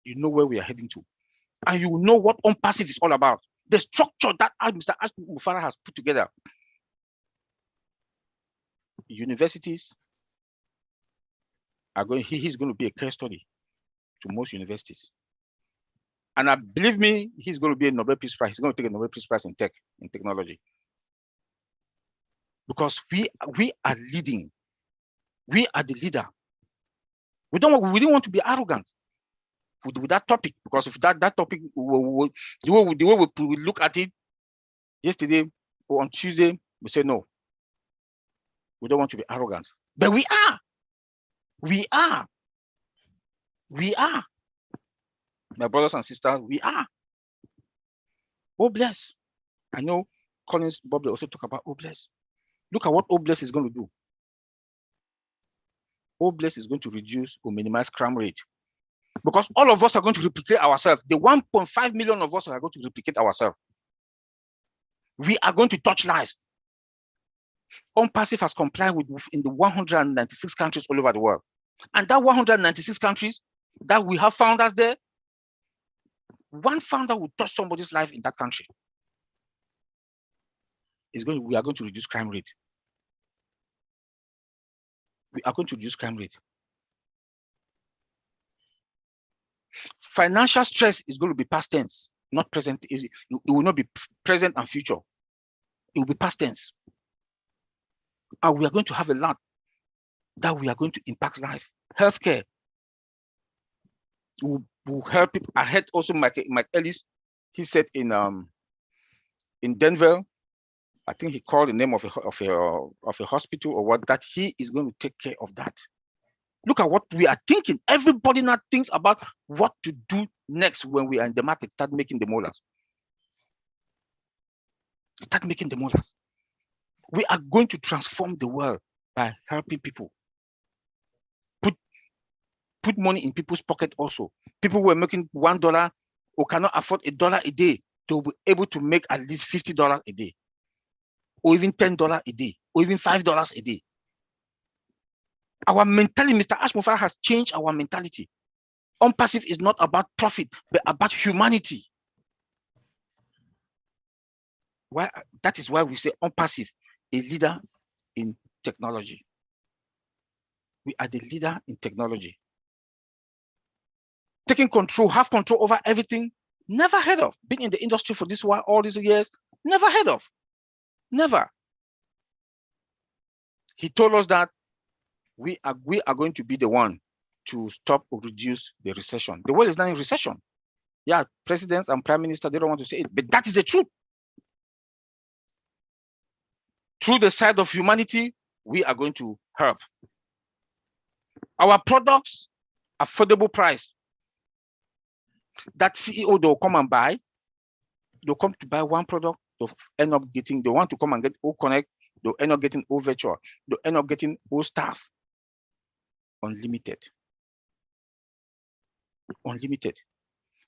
You know where we are heading to. And you know what OnPassive is all about. The structure that Mr. Ashmofara has put together. Universities are going, he's going to be a case study to most universities. And believe me, he's going to be a Nobel Peace Prize. He's going to take a Nobel Peace Prize in technology. Because we are leading. We are the leader. We didn't want to be arrogant with that topic, because if that topic, the way we look at it yesterday or on Tuesday, we say no. We don't want to be arrogant. But we are. We are. We are. My brothers and sisters, we are. Oh, bless. I know Collins Bob also talk about oh, bless. Look at what oh, bless is going to do. Oh, bless is going to reduce or minimize crime rate. Because all of us are going to replicate ourselves. The 1.5 million of us are going to replicate ourselves. We are going to touch lives. OnPassive has complied with in the 196 countries all over the world. And that 196 countries that we have founders there, one founder will touch somebody's life in that country. We are going to reduce crime rate. We are going to reduce crime rate. Financial stress is going to be past tense, not present. It will not be present and future. It will be past tense. And we are going to have a lot that we are going to impact life. Healthcare will help people. I heard also Mike Ellis, he said in Denver, I think he called the name of a hospital or what, that he is going to take care of that. Look at what we are thinking. Everybody now thinks about what to do next when we are in the market, start making the molars. Start making the molars. We are going to transform the world by helping people. Put money in people's pocket also. People who are making $1 or cannot afford $1 a day, they'll be able to make at least $50 a day, or even $10 a day, or even $5 a day. Our mentality, Mr. Ashmofara has changed our mentality. OnPassive is not about profit, but about humanity. That is why we say OnPassive, a leader in technology. We are the leader in technology. Taking control, have control over everything, never heard of. Being in the industry for this while, all these years, never heard of. Never. He told us that we are going to be the one to stop or reduce the recession. The world is now in recession. Yeah, presidents and prime minister, they don't want to say it, but that is the truth. Through the side of humanity, we are going to help. Our products, affordable price. That CEO, they'll come and buy. They'll come to buy one product, they'll end up getting, they want to come and get O Connect, they'll end up getting O Virtual, they'll end up getting O Staff. Unlimited. Unlimited.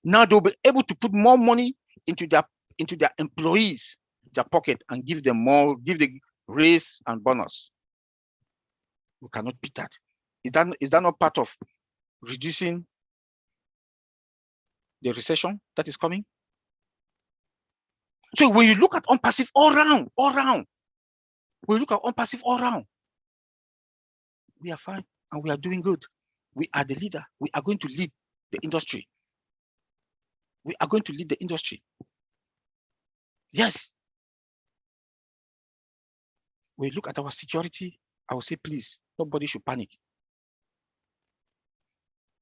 Now they'll be able to put more money into their employees, their pocket, and give them more, give the raise and bonus. We cannot beat that. Is that not part of reducing the recession that is coming? So when you look at unpassive all round, when you look at unpassive all round, we are fine and we are doing good. We are the leader. We are going to lead the industry. We are going to lead the industry. Yes. When you look at our security, I will say, please, nobody should panic.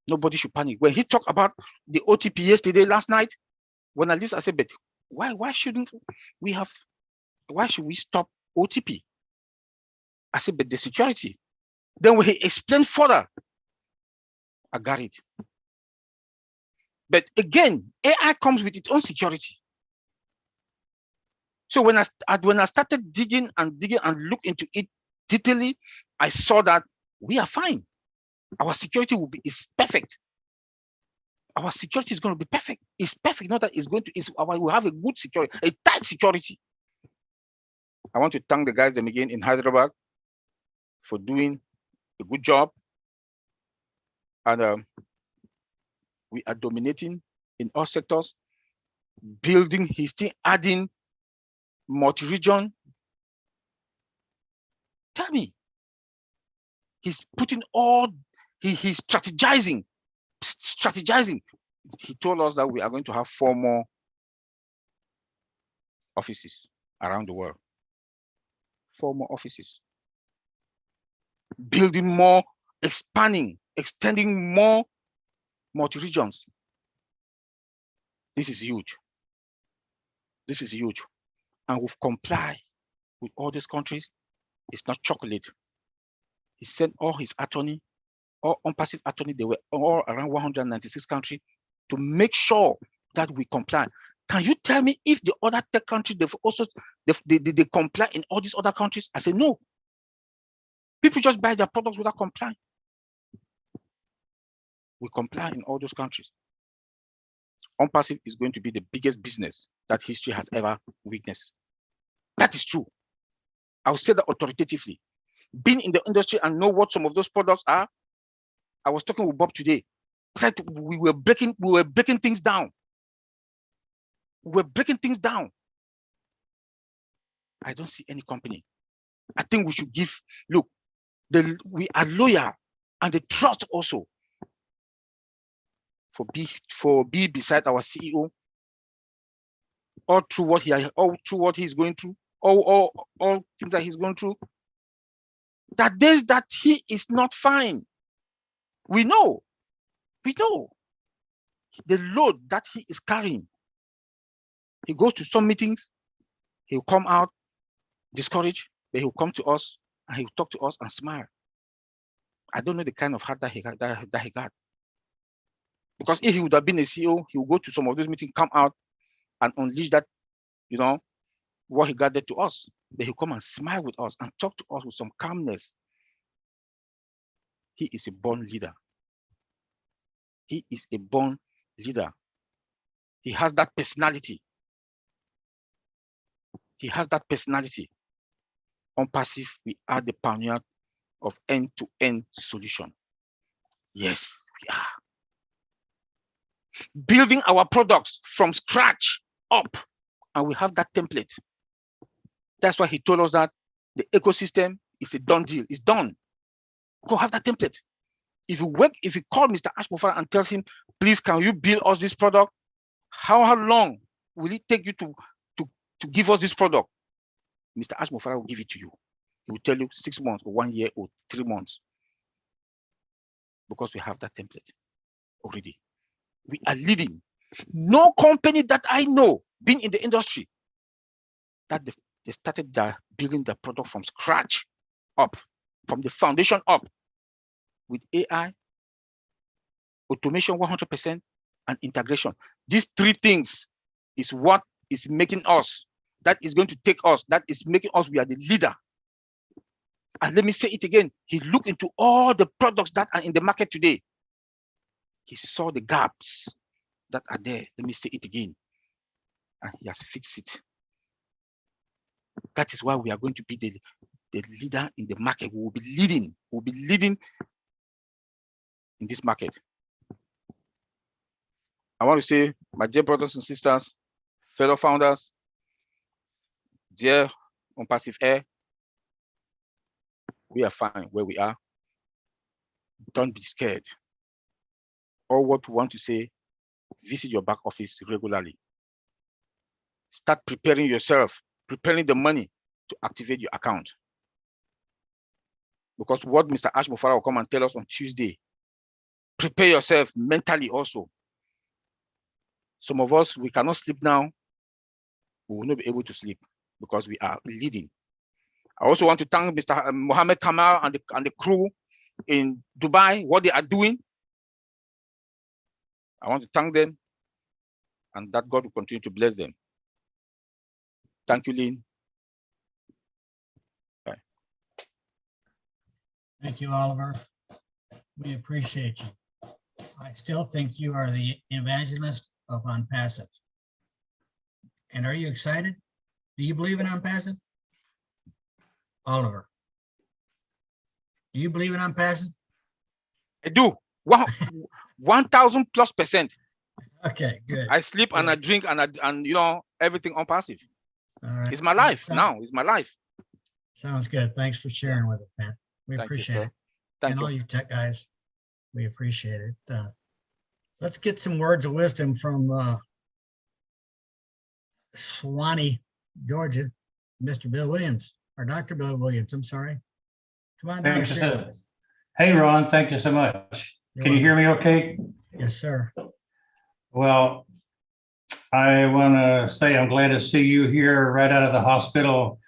Nobody should panic. When he talked about the OTP yesterday, last night, when at least I said, but why shouldn't we have, why should we stop OTP? I said, but the security. Then when he explained further, I got it. But again, AI comes with its own security. So when I started digging and look into it detailedly, I saw that we are fine. Our security is perfect. Our security is going to be perfect. It's perfect, not that it's going to, we have a good security, a tight security. I want to thank the guys then again in Hyderabad for doing a good job. And we are dominating in all sectors, building, he's still adding multi-region. Tell me, he's putting all, he's strategizing. He told us that we are going to have 4 more offices around the world. 4 more offices. Building more, expanding, extending more multi-regions. This is huge. This is huge. And we've complied with all these countries. It's not chocolate. He sent all his attorney, all unpassive attorney, they were all around 196 countries to make sure that we comply. Can you tell me if the other tech countries, they comply in all these other countries? I say no. People just buy their products without complying. We comply in all those countries. Unpassive is going to be the biggest business that history has ever witnessed. That is true. I will say that authoritatively. Being in the industry and know what some of those products are. I was talking with Bob today. He said we were breaking things down. We're breaking things down. I don't see any company. I think we should give, look, we are loyal and the trust also for be beside our CEO all through what he's going through, all things that he's going through. That days that he is not fine. We know the load that he is carrying. He goes to some meetings, he'll come out discouraged, but he'll come to us and he'll talk to us and smile. I don't know the kind of heart that he got. Because if he would have been a CEO, he would go to some of those meetings, come out and unleash that, what he gathered to us. But he'll come and smile with us and talk to us with some calmness. He is a born leader. He is a born leader. He has that personality. He has that personality. Unpassive, we are the pioneer of end-to-end solution. Yes, we are. Building our products from scratch up, and we have that template. That's why he told us that the ecosystem is a done deal. It's done. Go have that template. If you call Mr. Ashmofara and tells him, please, can you build us this product? How long will it take you to give us this product? Mr. Ashmofara will give it to you. He will tell you 6 months or 1 year or 3 months. Because we have that template already. We are leading. No company that I know, being in the industry, that they started building their product from scratch up, from the foundation up, with AI, automation 100%, and integration. These 3 things is what is making us that is going to take us, that is making us, we are the leader. And let me say it again. He looked into all the products that are in the market today. He saw the gaps that are there. Let me say it again. And he has fixed it. That is why we are going to be the leader in the market. We will be leading. We will be leading in this market. I want to say, my dear brothers and sisters, fellow founders, dear on Passive Air, we are fine where we are. Don't be scared. All what we want to say, visit your back office regularly. Start preparing yourself, preparing the money to activate your account. Because what Mr. Ash Mufara will come and tell us on Tuesday, prepare yourself mentally also. Some of us, we cannot sleep now. We will not be able to sleep because we are leading. I also want to thank Mr. Mohammed Kamal and the crew in Dubai, what they are doing. I want to thank them and that God will continue to bless them. Thank you, Lynn. Bye. Thank you, Oliver. We appreciate you. I still think you are the evangelist of OnPassive. And are you excited? Do you believe in OnPassive? Oliver, do you believe in OnPassive? I do. 1,000+%. Okay, good. I sleep and I drink and you know, everything on passive. All right. It's my life now. It's my life. Sounds good. Thanks for sharing with us, man. We Thank you, appreciate sir. it. Thank And you. all you tech guys, we appreciate it. Let's get some words of wisdom from Suwanee, Georgia, Mr. Bill Williams, or Dr. Bill Williams, I'm sorry. Come on down. Thanks, sir. Hey, Ron, thank you so much. You're Can you hear welcome. me okay? Yes, sir. Well, I want to say I'm glad to see you here right out of the hospital,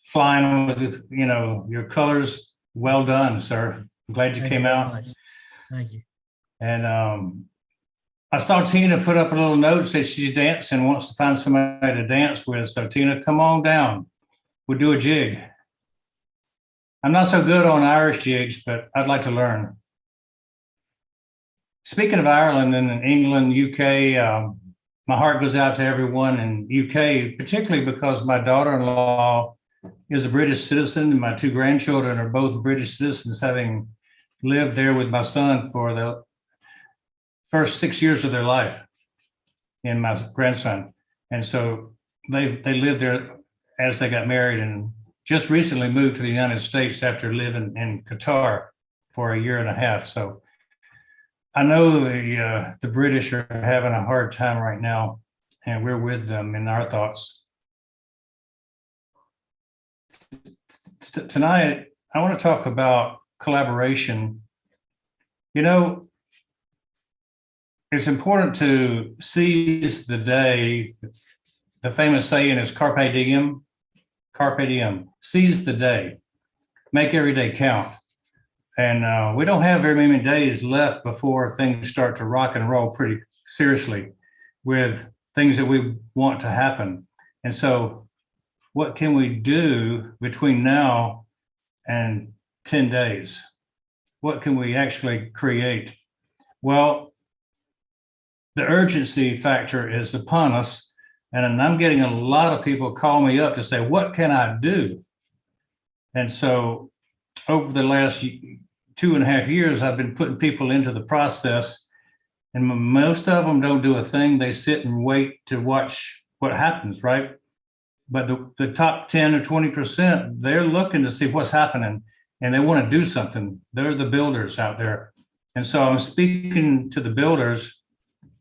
flying with, you know, your colors. Well done, sir. I'm glad you Thank came very out. much. Thank you. And I saw Tina put up a little note, said she's dancing, wants to find somebody to dance with. So Tina, come on down. We'll do a jig. I'm not so good on Irish jigs, but I'd like to learn. Speaking of Ireland and England, UK, my heart goes out to everyone in UK, particularly because my daughter-in-law is a British citizen and my two grandchildren are both British citizens, having lived there with my son for the first 6 years of their life and my grandson. And so they lived there as they got married and just recently moved to the United States after living in Qatar for 1.5 years. So I know the British are having a hard time right now, and we're with them in our thoughts. Tonight, I want to talk about collaboration. You know, it's important to seize the day. The famous saying is carpe diem. Carpe diem, seize the day, make every day count. And we don't have very many days left before things start to rock and roll pretty seriously with things that we want to happen. And so what can we do between now and 10 days? What can we actually create? Well, the urgency factor is upon us. And I'm getting a lot of people call me up to say, what can I do? And so over the last 2.5 years, I've been putting people into the process, and most of them don't do a thing. They sit and wait to watch what happens, right? But the top 10 or 20%, they're looking to see what's happening and they want to do something. They're the builders out there. And so I'm speaking to the builders.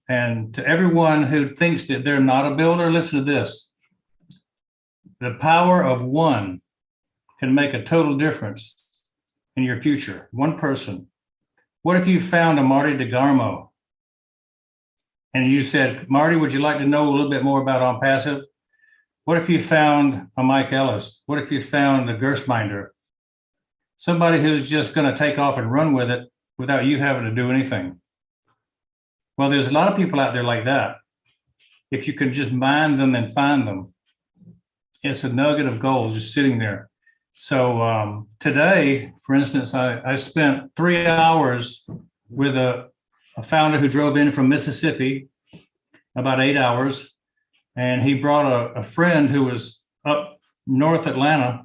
And to everyone who thinks that they're not a builder, listen to this. The power of one can make a total difference in your future. One person. What if you found a Marty DeGarmo and you said, Marty, would you like to know a little bit more about OnPassive? What if you found a Mike Ellis? What if you found a Gerstminder? Somebody who's just going to take off and run with it without you having to do anything. Well, there's a lot of people out there like that. If you can just mind them and find them. it's a nugget of gold just sitting there. So today, for instance, I spent 3 hours with a founder who drove in from Mississippi, about 8 hours, and he brought a friend who was up North Atlanta,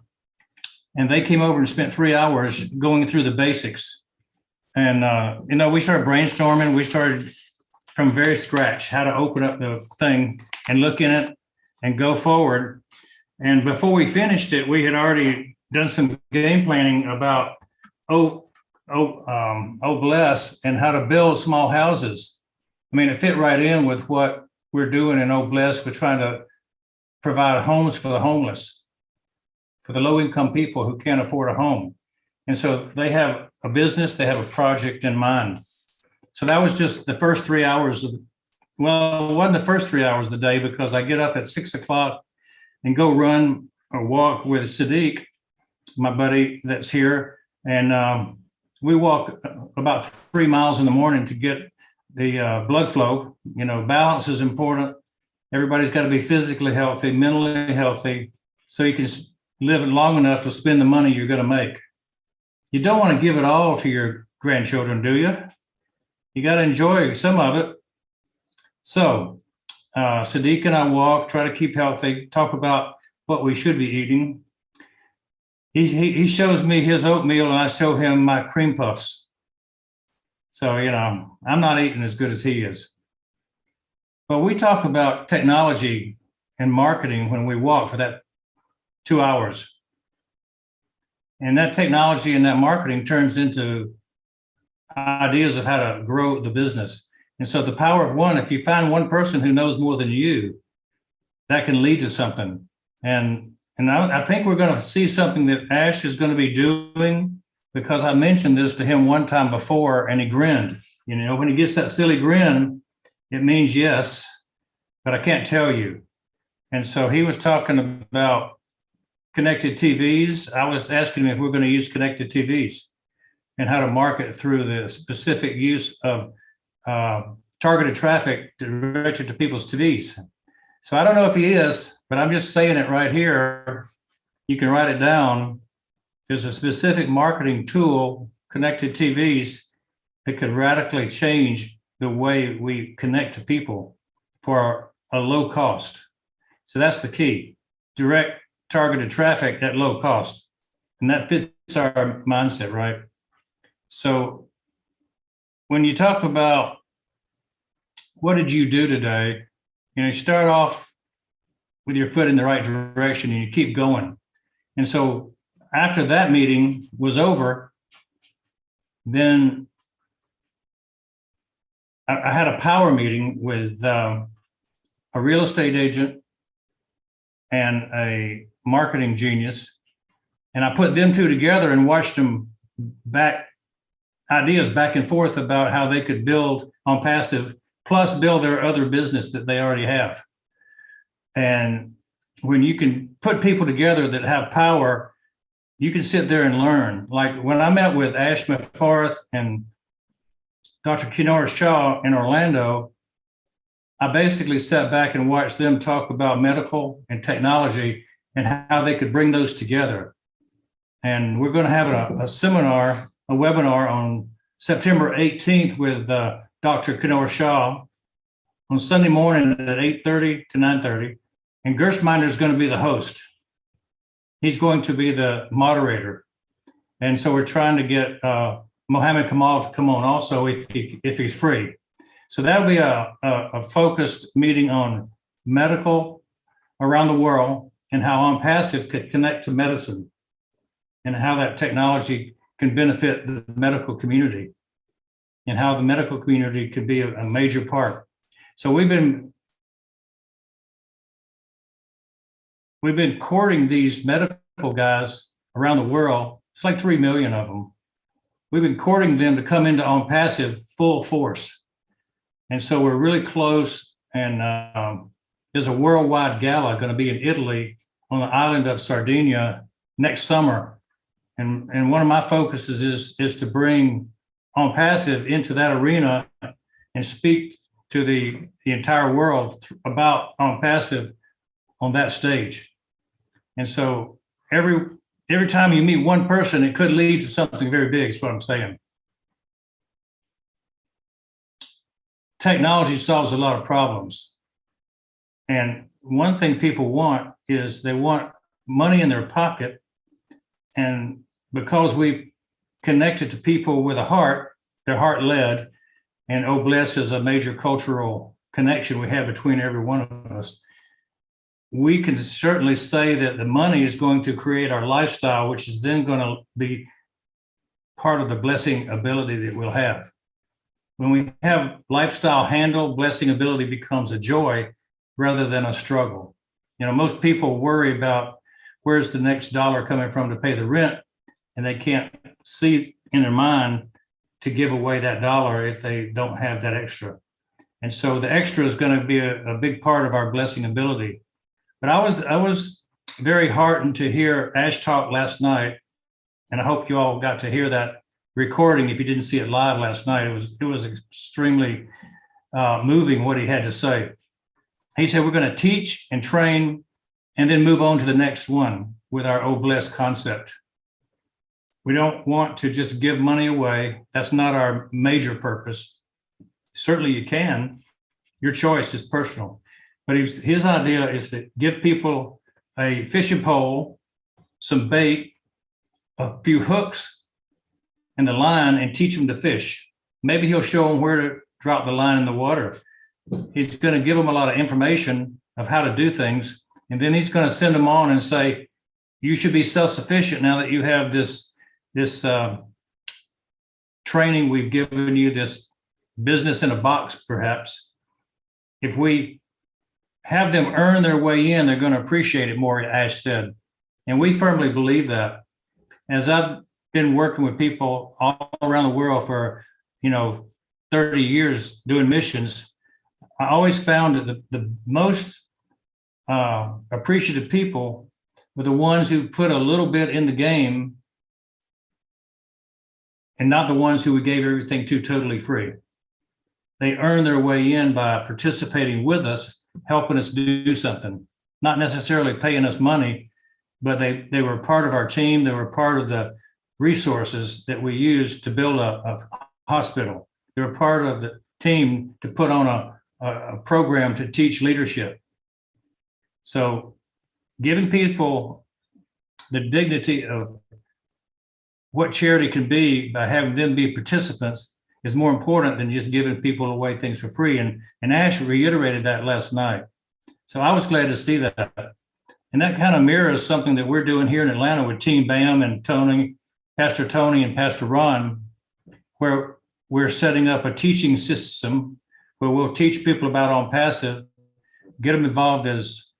and they came over and spent 3 hours going through the basics. And, we started brainstorming. We started from very scratch, how to open up the thing and look in it and go forward. And before we finished it, we had already done some game planning about Bless and how to build small houses. I mean, it fit right in with what we're doing in Bless. We're trying to provide homes for the homeless, for the low-income people who can't afford a home. And so they have a business, they have a project in mind. So that was just the first 3 hours it wasn't the first 3 hours of the day, because I get up at 6 o'clock and go run or walk with Sadiq, my buddy that's here. And we walk about 3 miles in the morning to get the blood flow. Balance is important. Everybody's got to be physically healthy, mentally healthy, so you can live long enough to spend the money you're going to make. You don't want to give it all to your grandchildren, do you? You got to enjoy some of it. So Sadiq and I walk, try to keep healthy, talk about what we should be eating. He shows me his oatmeal and I show him my cream puffs. So, I'm not eating as good as he is. But we talk about technology and marketing when we walk for that 2 hours. And that technology and that marketing turns into ideas of how to grow the business. And so the power of one, if you find one person who knows more than you, that can lead to something. And I think we're going to see something that Ash is going to be doing, because I mentioned this to him one time before and he grinned. When he gets that silly grin, it means yes, but I can't tell you. And so he was talking about connected TVs. I was asking him if we're going to use connected TVs and how to market through the specific use of targeted traffic directed to people's TVs. So I don't know if he is, but I'm just saying it right here. You can write it down. There's a specific marketing tool, connected TVs, that could radically change the way we connect to people for a low cost. So that's the key. Direct targeted traffic at low cost. And that fits our mindset, right? So when you talk about what did you do today, you start off with your foot in the right direction and you keep going. And so after that meeting was over, then I had a power meeting with a real estate agent and a marketing genius. And I put them two together and watched them ideas back and forth about how they could build on passive, plus build their other business that they already have. And when you can put people together that have power, you can sit there and learn. Like when I met with Ash Mefarth and Dr. Kinora Shah in Orlando, I basically sat back and watched them talk about medical and technology and how they could bring those together. And we're going to have a seminar, a webinar on September 18th with Dr. Kinora Shah on Sunday morning at 8:30 to 9:30. And Gershminder is going to be the host. He's going to be the moderator. And so we're trying to get Mohammed Kamal to come on also if he's free. So that'll be a focused meeting on medical around the world and how OnPassive could connect to medicine and how that technology can benefit the medical community and how the medical community could be a major part. So we've been courting these medical guys around the world. It's like 3 million of them. We've been courting them to come into OnPassive full force. And so we're really close. And there's a worldwide gala going to be in Italy on the island of Sardinia next summer. And one of my focuses is to bring OnPassive into that arena and speak to the entire world about OnPassive on that stage. And so every time you meet one person, it could lead to something very big, is what I'm saying. Technology solves a lot of problems. And one thing people want is they want money in their pocket. And because we connected to people with a heart, they're heart led, and Oh Bless is a major cultural connection we have between every one of us. We can certainly say that the money is going to create our lifestyle, which is then going to be part of the blessing ability that we'll have. When we have lifestyle handle, blessing ability becomes a joy rather than a struggle. You know, most people worry about where's the next dollar coming from to pay the rent, and they can't see in their mind to give away that dollar if they don't have that extra. And so the extra is going to be a big part of our blessing ability. But I was very heartened to hear Ash talk last night, and I hope you all got to hear that recording. If you didn't see it live last night, it was extremely moving what he had to say. He said, we're going to teach and train and then move on to the next one with our Oh Bless concept. We don't want to just give money away. That's not our major purpose. Certainly you can. Your choice is personal. But his idea is to give people a fishing pole, some bait, a few hooks, and the line, and teach them to fish. Maybe he'll show them where to drop the line in the water. He's going to give them a lot of information of how to do things. And then he's going to send them on and say, you should be self-sufficient now that you have this training we've given you, this business in a box, perhaps. If we have them earn their way in, they're going to appreciate it more, Ash said. And we firmly believe that. As I've been working with people all around the world for, 30 years doing missions, I always found that the most appreciative people were the ones who put a little bit in the game and not the ones who we gave everything to totally free. They earned their way in by participating with us, helping us do something, not necessarily paying us money, but they were part of our team. They were part of the resources that we used to build a hospital. They were part of the team to put on a program to teach leadership. So giving people the dignity of what charity can be by having them be participants is more important than just giving people away things for free. And Ash reiterated that last night. So I was glad to see that. And that kind of mirrors something that we're doing here in Atlanta with Team BAM and Pastor Tony and Pastor Ron, where we're setting up a teaching system where we'll teach people about On Passive, get them involved as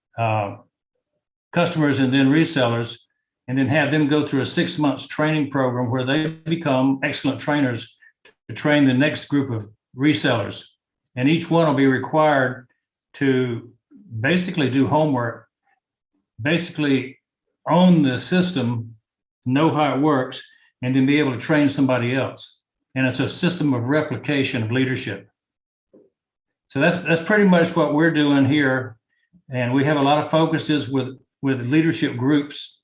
customers and then resellers, and then have them go through a 6 months training program where they become excellent trainers to train the next group of resellers. And each one will be required to basically do homework, basically own the system, know how it works, and then be able to train somebody else. And it's a system of replication of leadership. So that's pretty much what we're doing here. And we have a lot of focuses with leadership groups,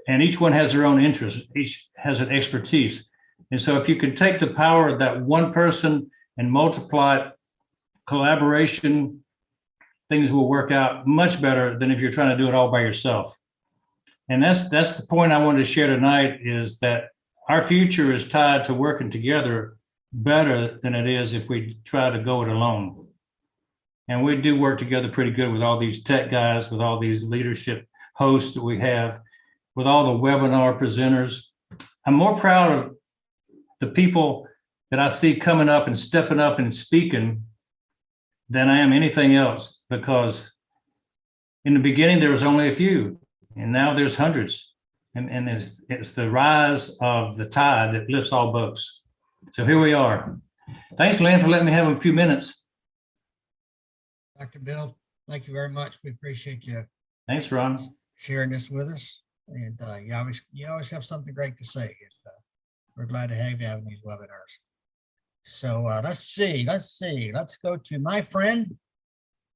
and each one has their own interests. Each has an expertise. And so if you could take the power of that one person and multiply it, collaboration, things will work out much better than if you're trying to do it all by yourself. And that's the point I wanted to share tonight, is that our future is tied to working together better than it is if we try to go it alone. And we do work together pretty good with all these tech guys, with all these leadership hosts that we have, with all the webinar presenters. I'm more proud of the people that I see coming up and stepping up and speaking than I am anything else, because in the beginning there was only a few, and now there's hundreds. And it's the rise of the tide that lifts all boats. So here we are. Thanks, Lynn, for letting me have a few minutes. Dr. Bill, thank you very much. We appreciate you Thanks, Ron. sharing this with us. And you always have something great to say. And, we're glad to have you having these webinars. So let's see. Let's go to my friend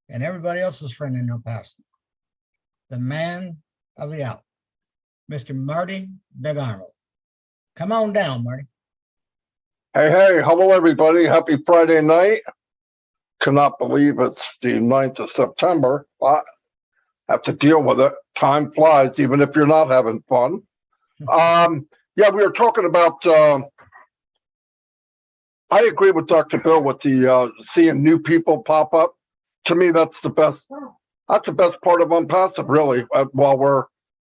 and everybody else's friend in El Paso, the man of the hour, Mr. Marty DeGarmo. Come on down, Marty. Hey, hello, everybody. Happy Friday night. Cannot believe it's the 9th of September, but have to deal with it. Time flies, even if you're not having fun. Yeah, we were talking about, I agree with Dr. Bill with the seeing new people pop up. To me, that's the best part of Unpassive, really. While we're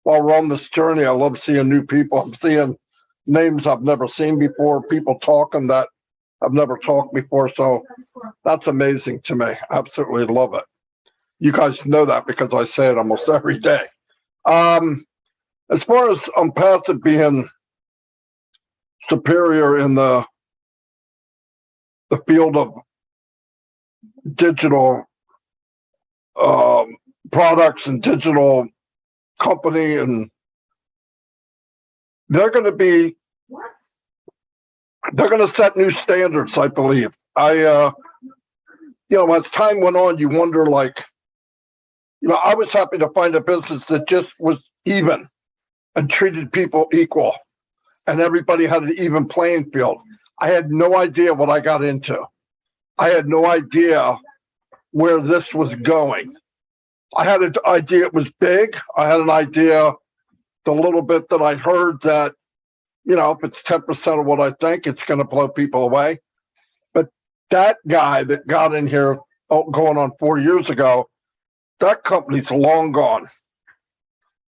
on this journey, I love seeing new people. I'm seeing names I've never seen before, people talking that I've never talked before. So that's amazing to me. Absolutely love it. You guys know that because I say it almost every day. As far as Unpassive being superior in the field of digital products and digital company, and they're going to set new standards, I believe. As time went on, you wonder, like, I was happy to find a business that just was even and treated people equal, and everybody had an even playing field. I had no idea what I got into. I had no idea where this was going. I had an idea it was big. I had an idea, the little bit that I heard, that, if it's 10% of what I think, it's going to blow people away. But that guy that got in here going on 4 years ago, that company's long gone.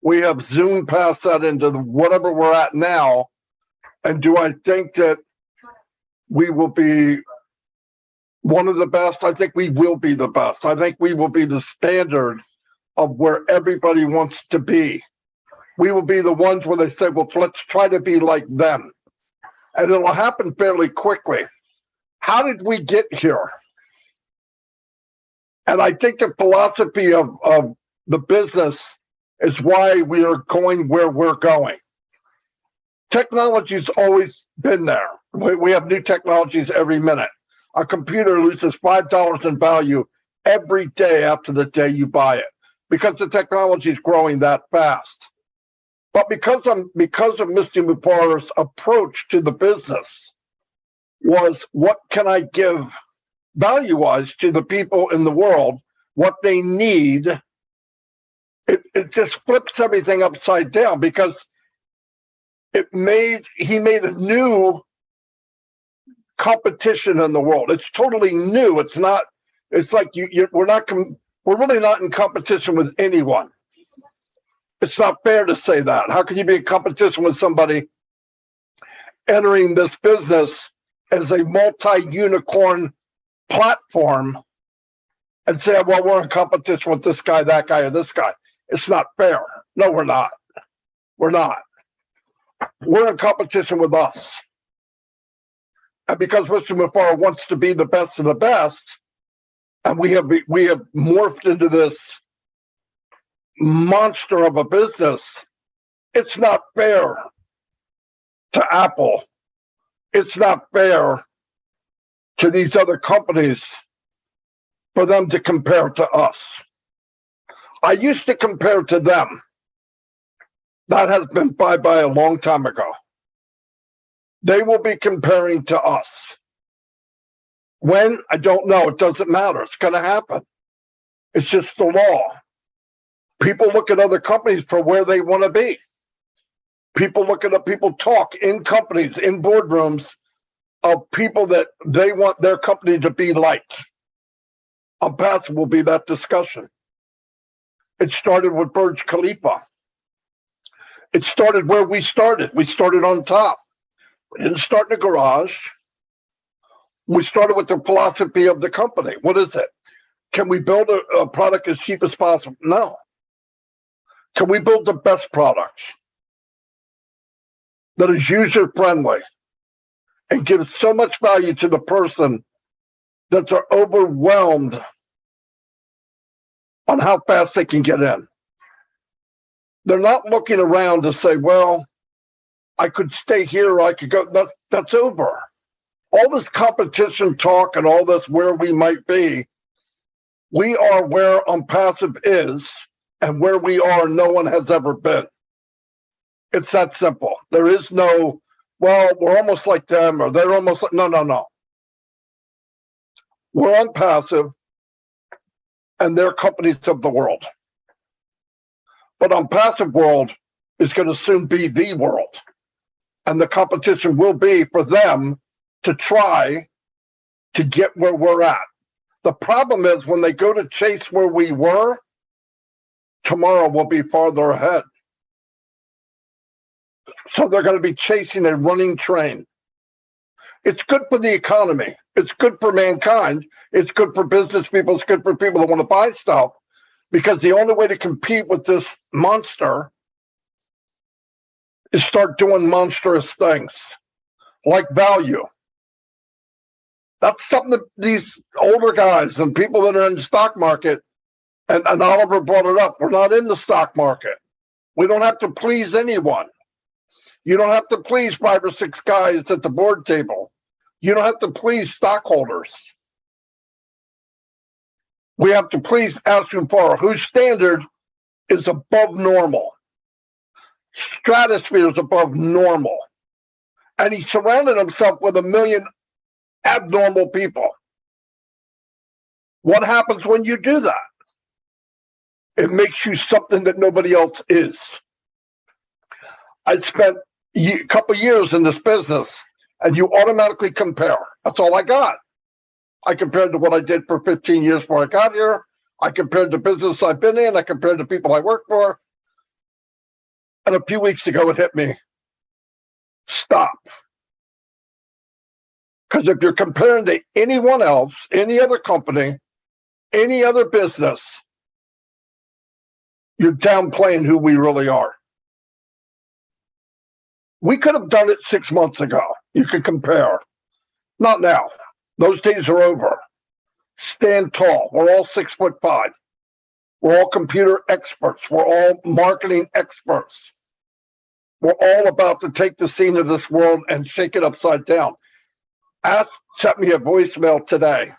We have zoomed past that into whatever we're at now. And do I think that we will be one of the best? I think we will be the best. I think we will be the standard of where everybody wants to be. We will be the ones where they say, well, let's try to be like them. And it'll happen fairly quickly. How did we get here? And I think the philosophy of the business is why we are going where we're going. Technology's always been there. We have new technologies every minute. A computer loses $5 in value every day after the day you buy it, because the technology is growing that fast. But because of Mr. Mupar's approach to the business was, what can I give value-wise to the people in the world, what they need, it just flips everything upside down, because he made a new competition in the world. It's totally new. It's not, it's like we're really not in competition with anyone. It's not fair to say that. How can you be in competition with somebody entering this business as a multi-unicorn platform and say, well, we're in competition with this guy, that guy, or this guy? It's not fair. No, we're not. We're not. We're in competition with us. And because Mr. Mufar wants to be the best of the best, and we have morphed into this monster of a business, it's not fair to Apple. It's not fair to these other companies for them to compare to us. I used to compare to them. That has been bye-bye a long time ago. They will be comparing to us. When? I don't know. It doesn't matter. It's going to happen. It's just the law. People look at other companies for where they want to be. People talk in companies, in boardrooms, of people that they want their company to be like. Unpassive will be that discussion. It started with Burj Khalifa. It started where we started. We started on top. We didn't start in a garage. We started with the philosophy of the company. What is it? Can we build a product as cheap as possible? No. Can we build the best product that is user-friendly and gives so much value to the person that they're overwhelmed on how fast they can get in? They're not looking around to say, well, I could stay here or I could go. That's over. All this competition talk and all this where we might be, we are where Unpassive is, and where we are, no one has ever been. It's that simple. There is no, well, we're almost like them, or they're almost like, no, no, no. We're on passive, and they're companies of the world. But on passive world is going to soon be the world. And the competition will be for them to try to get where we're at. The problem is when they go to chase where we were, tomorrow will be farther ahead. So they're going to be chasing a running train. It's good for the economy. It's good for mankind. It's good for business people. It's good for people that want to buy stuff, because the only way to compete with this monster is start doing monstrous things like value. That's something that these older guys and people that are in the stock market, and Oliver brought it up, we're not in the stock market. We don't have to please anyone. You don't have to please 5 or 6 guys at the board table. You don't have to please stockholders. We have to please Ashupara, whose standard is above normal. Stratosphere is above normal. And he surrounded himself with 1 million abnormal people. What happens when you do that? It makes you something that nobody else is. I spent a couple years in this business, and you automatically compare. That's all I got. I compared to what I did for 15 years before I got here. I compared to business I've been in. I compared to people I work for. And a few weeks ago, it hit me. Stop. Because if you're comparing to anyone else, any other company, any other business, you're downplaying who we really are. We could have done it 6 months ago. You could compare. Not now. Those days are over. Stand tall. We're all 6'5". We're all computer experts. We're all marketing experts. We're all about to take the scene of this world and shake it upside down. Ask sent me a voicemail today.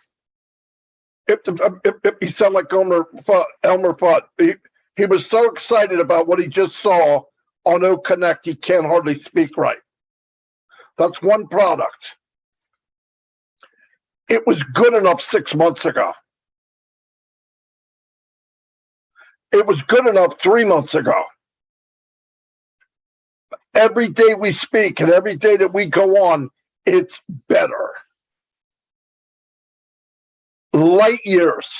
If he sounded like Elmer Fudd. He was so excited about what he just saw on O Connect, he can't hardly speak right. That's one product. It was good enough 6 months ago. It was good enough 3 months ago. Every day we speak and every day that we go on, it's better. Light years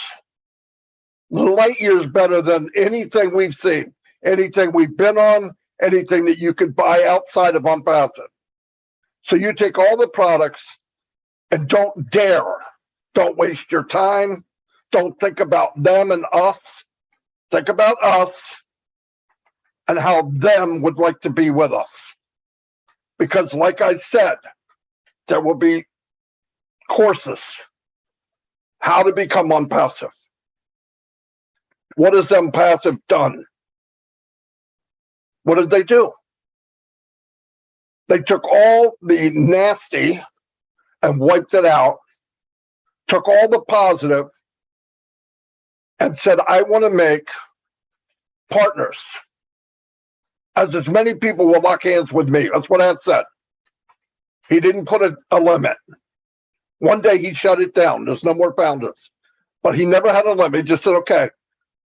better than anything we've seen, anything we've been on, anything that you could buy outside of Unpassive. So you take all the products and don't waste your time. Don't think about them and us. Think about us and how them would like to be with us. Because like I said, there will be courses. How to become Unpassive. What has Unpassive done? What did they do? They took all the nasty and wiped it out, took all the positive and said, I want to make partners. As many people will lock hands with me. That's what Ed said. He didn't put a limit. One day he shut it down. There's no more founders. But he never had a limit. He just said, okay,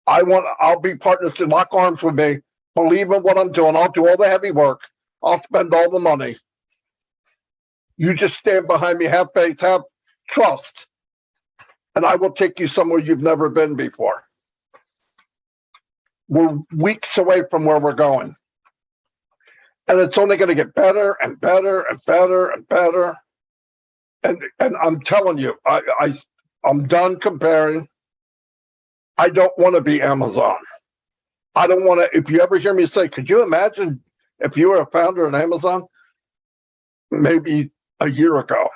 I'll be partners to lock arms with me. Believe in what I'm doing. I'll do all the heavy work. I'll spend all the money. You just stand behind me, have faith, have trust, and I will take you somewhere you've never been before. We're weeks away from where we're going. And it's only going to get better and better and better and better. And I'm telling you, I'm done comparing. I don't want to be Amazon. I don't want to, if you ever hear me say, could you imagine if you were a founder in Amazon? Maybe a year ago.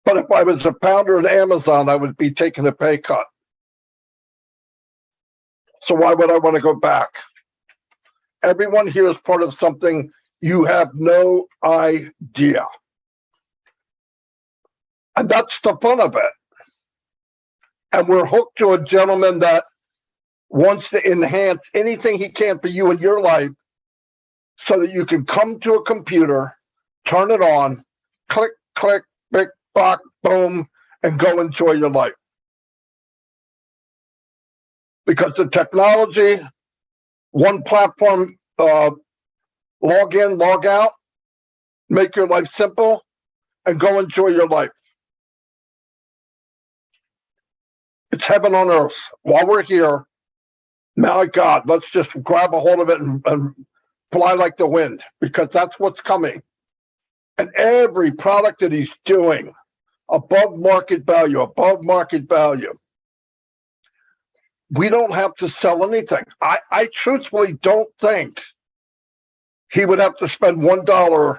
But if I was a founder in Amazon, I would be taking a pay cut. So why would I want to go back? Everyone here is part of something you have no idea. And that's the fun of it. And we're hooked to a gentleman that wants to enhance anything he can for you in your life so that you can come to a computer, turn it on, click, click, bick, bock, boom, and go enjoy your life. Because the technology, one platform, log in, log out, make your life simple, and go enjoy your life. It's heaven on earth. While we're here, my God, let's just grab a hold of it and fly like the wind, because that's what's coming. And every product that he's doing, above market value, above market value. We don't have to sell anything. I truthfully don't think he would have to spend $1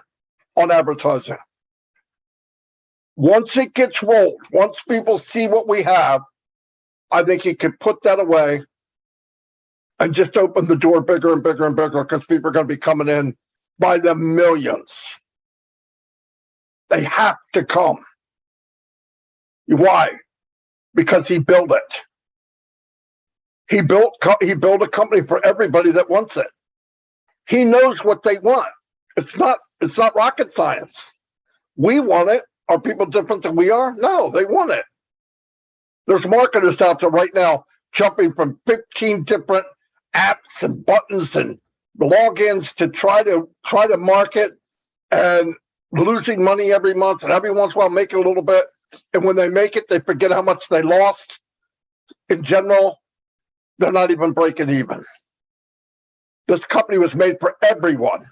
on advertising. Once it gets rolled, once people see what we have, I think he could put that away and just open the door bigger and bigger and bigger, because people are going to be coming in by the millions. They have to come. Why? Because he built it. He built a company for everybody that wants it. He knows what they want. It's not rocket science. We want it. Are people different than we are? No, they want it. There's marketers out there right now jumping from 15 different apps and buttons and logins to try to market, and losing money every month, and every once in a while making a little bit. And when they make it, they forget how much they lost. In general, they're not even breaking even. This company was made for everyone,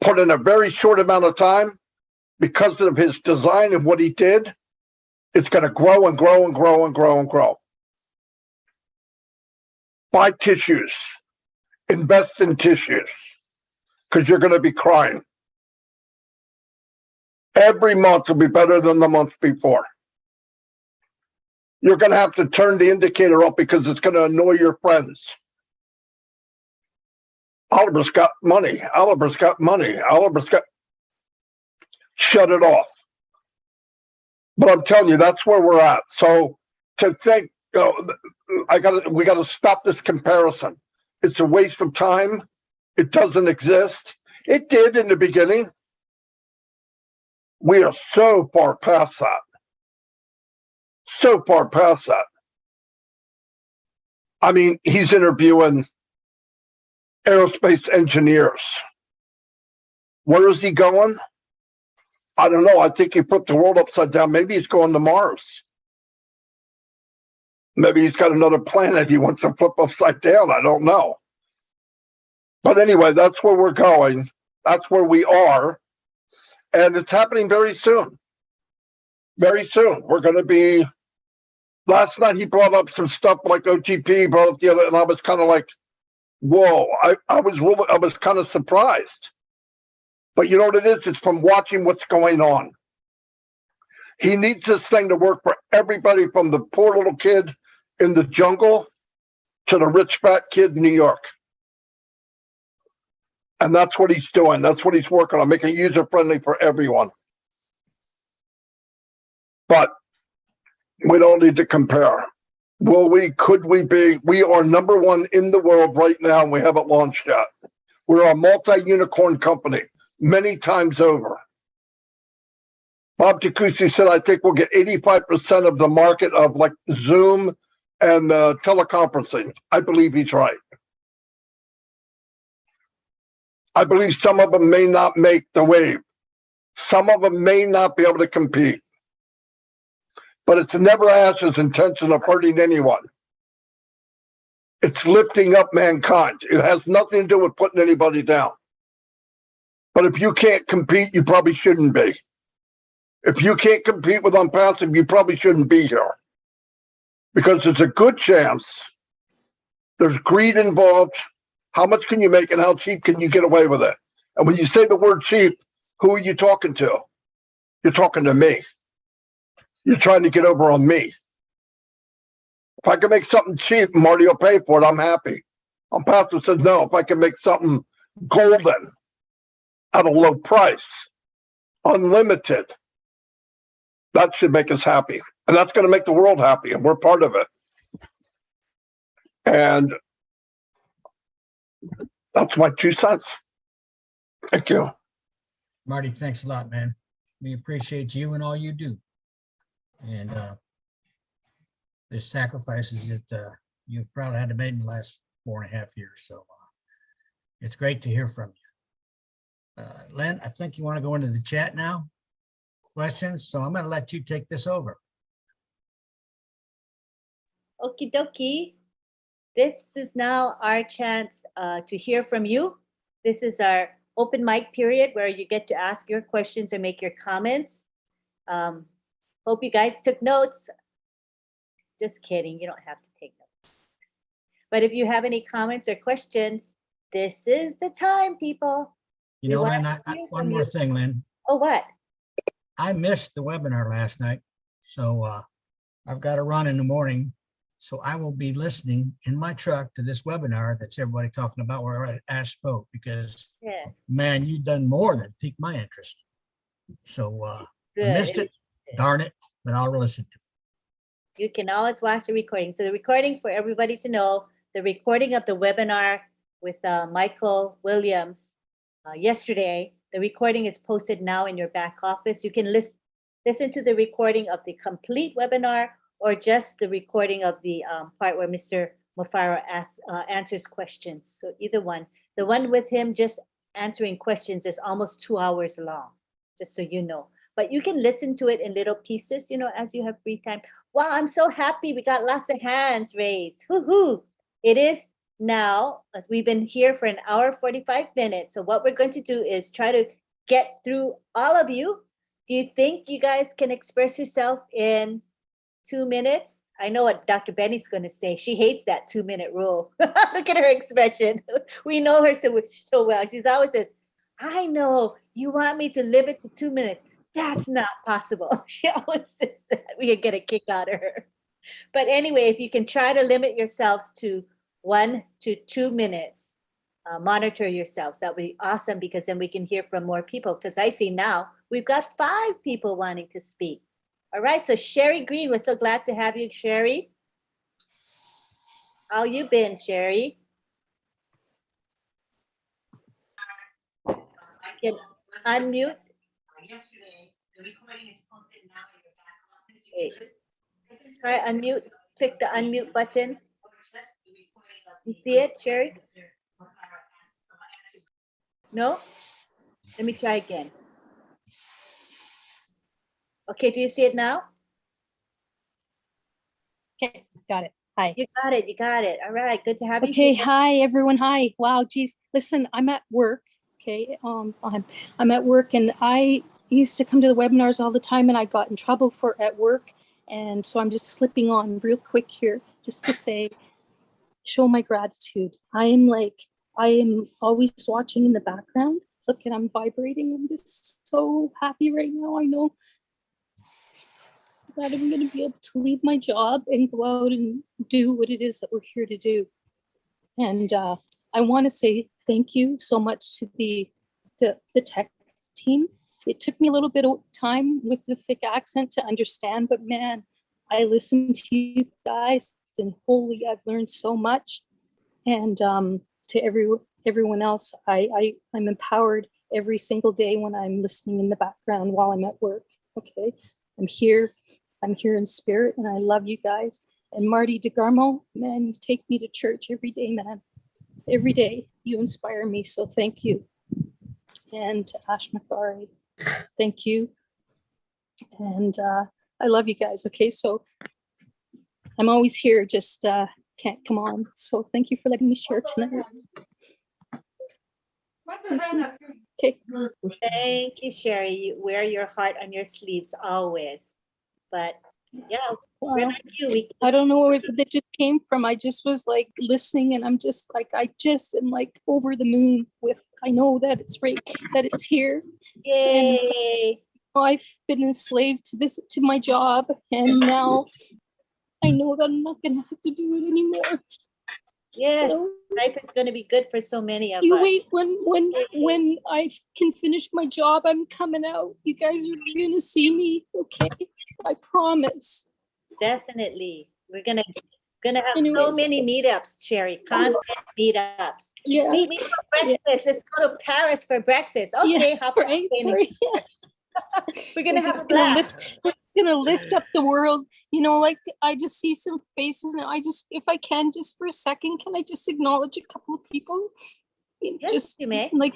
put in a very short amount of time. Because of his design and what he did, it's going to grow and grow and grow and grow and grow. Buy tissues, invest in tissues, because you're going to be crying. Every month will be better than the month before. You're going to have to turn the indicator up because it's going to annoy your friends. Oliver's got money. Oliver's got money. Oliver's got... Shut it off. But I'm telling you, that's where we're at. So to think, we got to stop this comparison. It's a waste of time. It doesn't exist. It did in the beginning. We are so far past that. So far past that. I mean, he's interviewing aerospace engineers. Where is he going? I don't know. I think he put the world upside down. Maybe he's going to Mars. Maybe he's got another planet he wants to flip upside down. I don't know. But anyway, that's where we're going. That's where we are. And it's happening very soon. Very soon. We're going to be... Last night he brought up some stuff like OTP, brought up the other, and I was kind of like, whoa. I was kind of surprised. But you know what it is? It's from watching what's going on. He needs this thing to work for everybody, from the poor little kid in the jungle to the rich fat kid in New York. And that's what he's doing. That's what he's working on, making it user-friendly for everyone. But we don't need to compare. Could we be? We are #1 in the world right now, and we haven't launched yet. We're a multi-unicorn company, many times over. Bob Takusi said, I think we'll get 85% of the market of like Zoom and teleconferencing. I believe he's right. I believe some of them may not make the wave. Some of them may not be able to compete. But it's never Ash's intention of hurting anyone. It's lifting up mankind. It has nothing to do with putting anybody down. But if you can't compete, you probably shouldn't be. If you can't compete with Unpassive, you probably shouldn't be here. Because there's a good chance there's greed involved. How much can you make and how cheap can you get away with it? And when you say the word cheap, who are you talking to? You're talking to me. You're trying to get over on me. If I can make something cheap, Marty will pay for it, I'm happy. Pastor says, no, if I can make something golden at a low price, unlimited, that should make us happy. And that's going to make the world happy, and we're part of it. And that's my 2 cents. Thank you. Marty, thanks a lot, man. We appreciate you and all you do. And the sacrifices that you've probably had to make in the last 4.5 years. So it's great to hear from you. Len, I think you want to go into the chat now. Questions. So I'm going to let you take this over. Okie dokie. This is now our chance to hear from you. This is our open mic period where you get to ask your questions or make your comments. Hope you guys took notes. Just kidding, you don't have to take notes. But if you have any comments or questions, this is the time, people. You know, Len, one more thing, Len. Oh, what? I missed the webinar last night. So I've got to run in the morning. So I will be listening in my truck to this webinar that's everybody talking about where Ash spoke, because man, you've done more than pique my interest. So I missed it, darn it, but I'll listen to it. You can always watch the recording. So the recording, for everybody to know, the recording of the webinar with Michael Williams yesterday, the recording is posted now in your back office. You can listen to the recording of the complete webinar or just the recording of the part where Mr. Mufaro answers questions. So either one. The one with him just answering questions is almost 2 hours long, just so you know. But you can listen to it in little pieces, you know, as you have free time. Wow, I'm so happy. We got lots of hands raised. Woohoo! It is now, we've been here for 1 hour, 45 minutes. So what we're going to do is try to get through all of you. Do you think you guys can express yourself in 2 minutes? I know what Dr. Benny's going to say. She hates that 2-minute rule. Look at her expression. We know her so well. She's always says, I know you want me to limit to 2 minutes. That's not possible. She always says that. We could get a kick out of her. But anyway, if you can try to limit yourselves to 1 to 2 minutes, monitor yourselves. That would be awesome, because then we can hear from more people. Because I see now we've got 5 people wanting to speak. All right, so Sherry Green, we're so glad to have you, Sherry. How you been, Sherry? I can unmute. Yesterday, the recording is posted now in your back office. Try unmute, click the unmute button. You see it, Sherry? No? Let me try again. Okay, do you see it now? Okay, got it. Hi. You got it, you got it. All right, good to have you. Okay, hi everyone. Hi. Wow, geez. Listen, I'm at work. Okay, I'm at work, and I used to come to the webinars all the time, and I got in trouble for at work, and so I'm just slipping on real quick here, just to say, show my gratitude. I am always watching in the background. Look, and I'm vibrating. I'm just so happy right now. I know that I'm going to be able to leave my job and go out and do what it is that we're here to do. And I want to say thank you so much to the tech team. It took me a little bit of time with the thick accent to understand, but man, I listened to you guys, and holy, I've learned so much. And to everyone else, I'm empowered every single day when I'm listening in the background while I'm at work. Okay, I'm here in spirit, and I love you guys. And Marty DeGarmo, man, you take me to church every day, man. Every day you inspire me, so thank you. And to Ash Makari, thank you. And I love you guys. Okay, so I'm always here, just can't come on. So thank you for letting me share tonight. Okay. Thank you, Sherry. You wear your heart on your sleeves always. But yeah, we're like you. I don't know where that just came from. I just was like listening, and I'm just like, I just am like over the moon with, I know that it's right, that it's here. Yay. And I've been enslaved to my job, and now I know that I'm not gonna have to do it anymore. Yes, So, life is going to be good for so many of you us. wait, when I can finish my job, I'm coming out. You guys are gonna see me, okay? I promise. Definitely. We're going to Gonna have so Anyways. many meetups, Sherry, constant meetups. Yeah. Meet me for breakfast. Let's go to Paris for breakfast. Okay, hop on Right. the plane. Sorry. We're gonna We're have just a gonna blast. lift up the world. You know, like I just see some faces now. If I can, just for a second, can I just acknowledge a couple of people? Yes, Just you may. like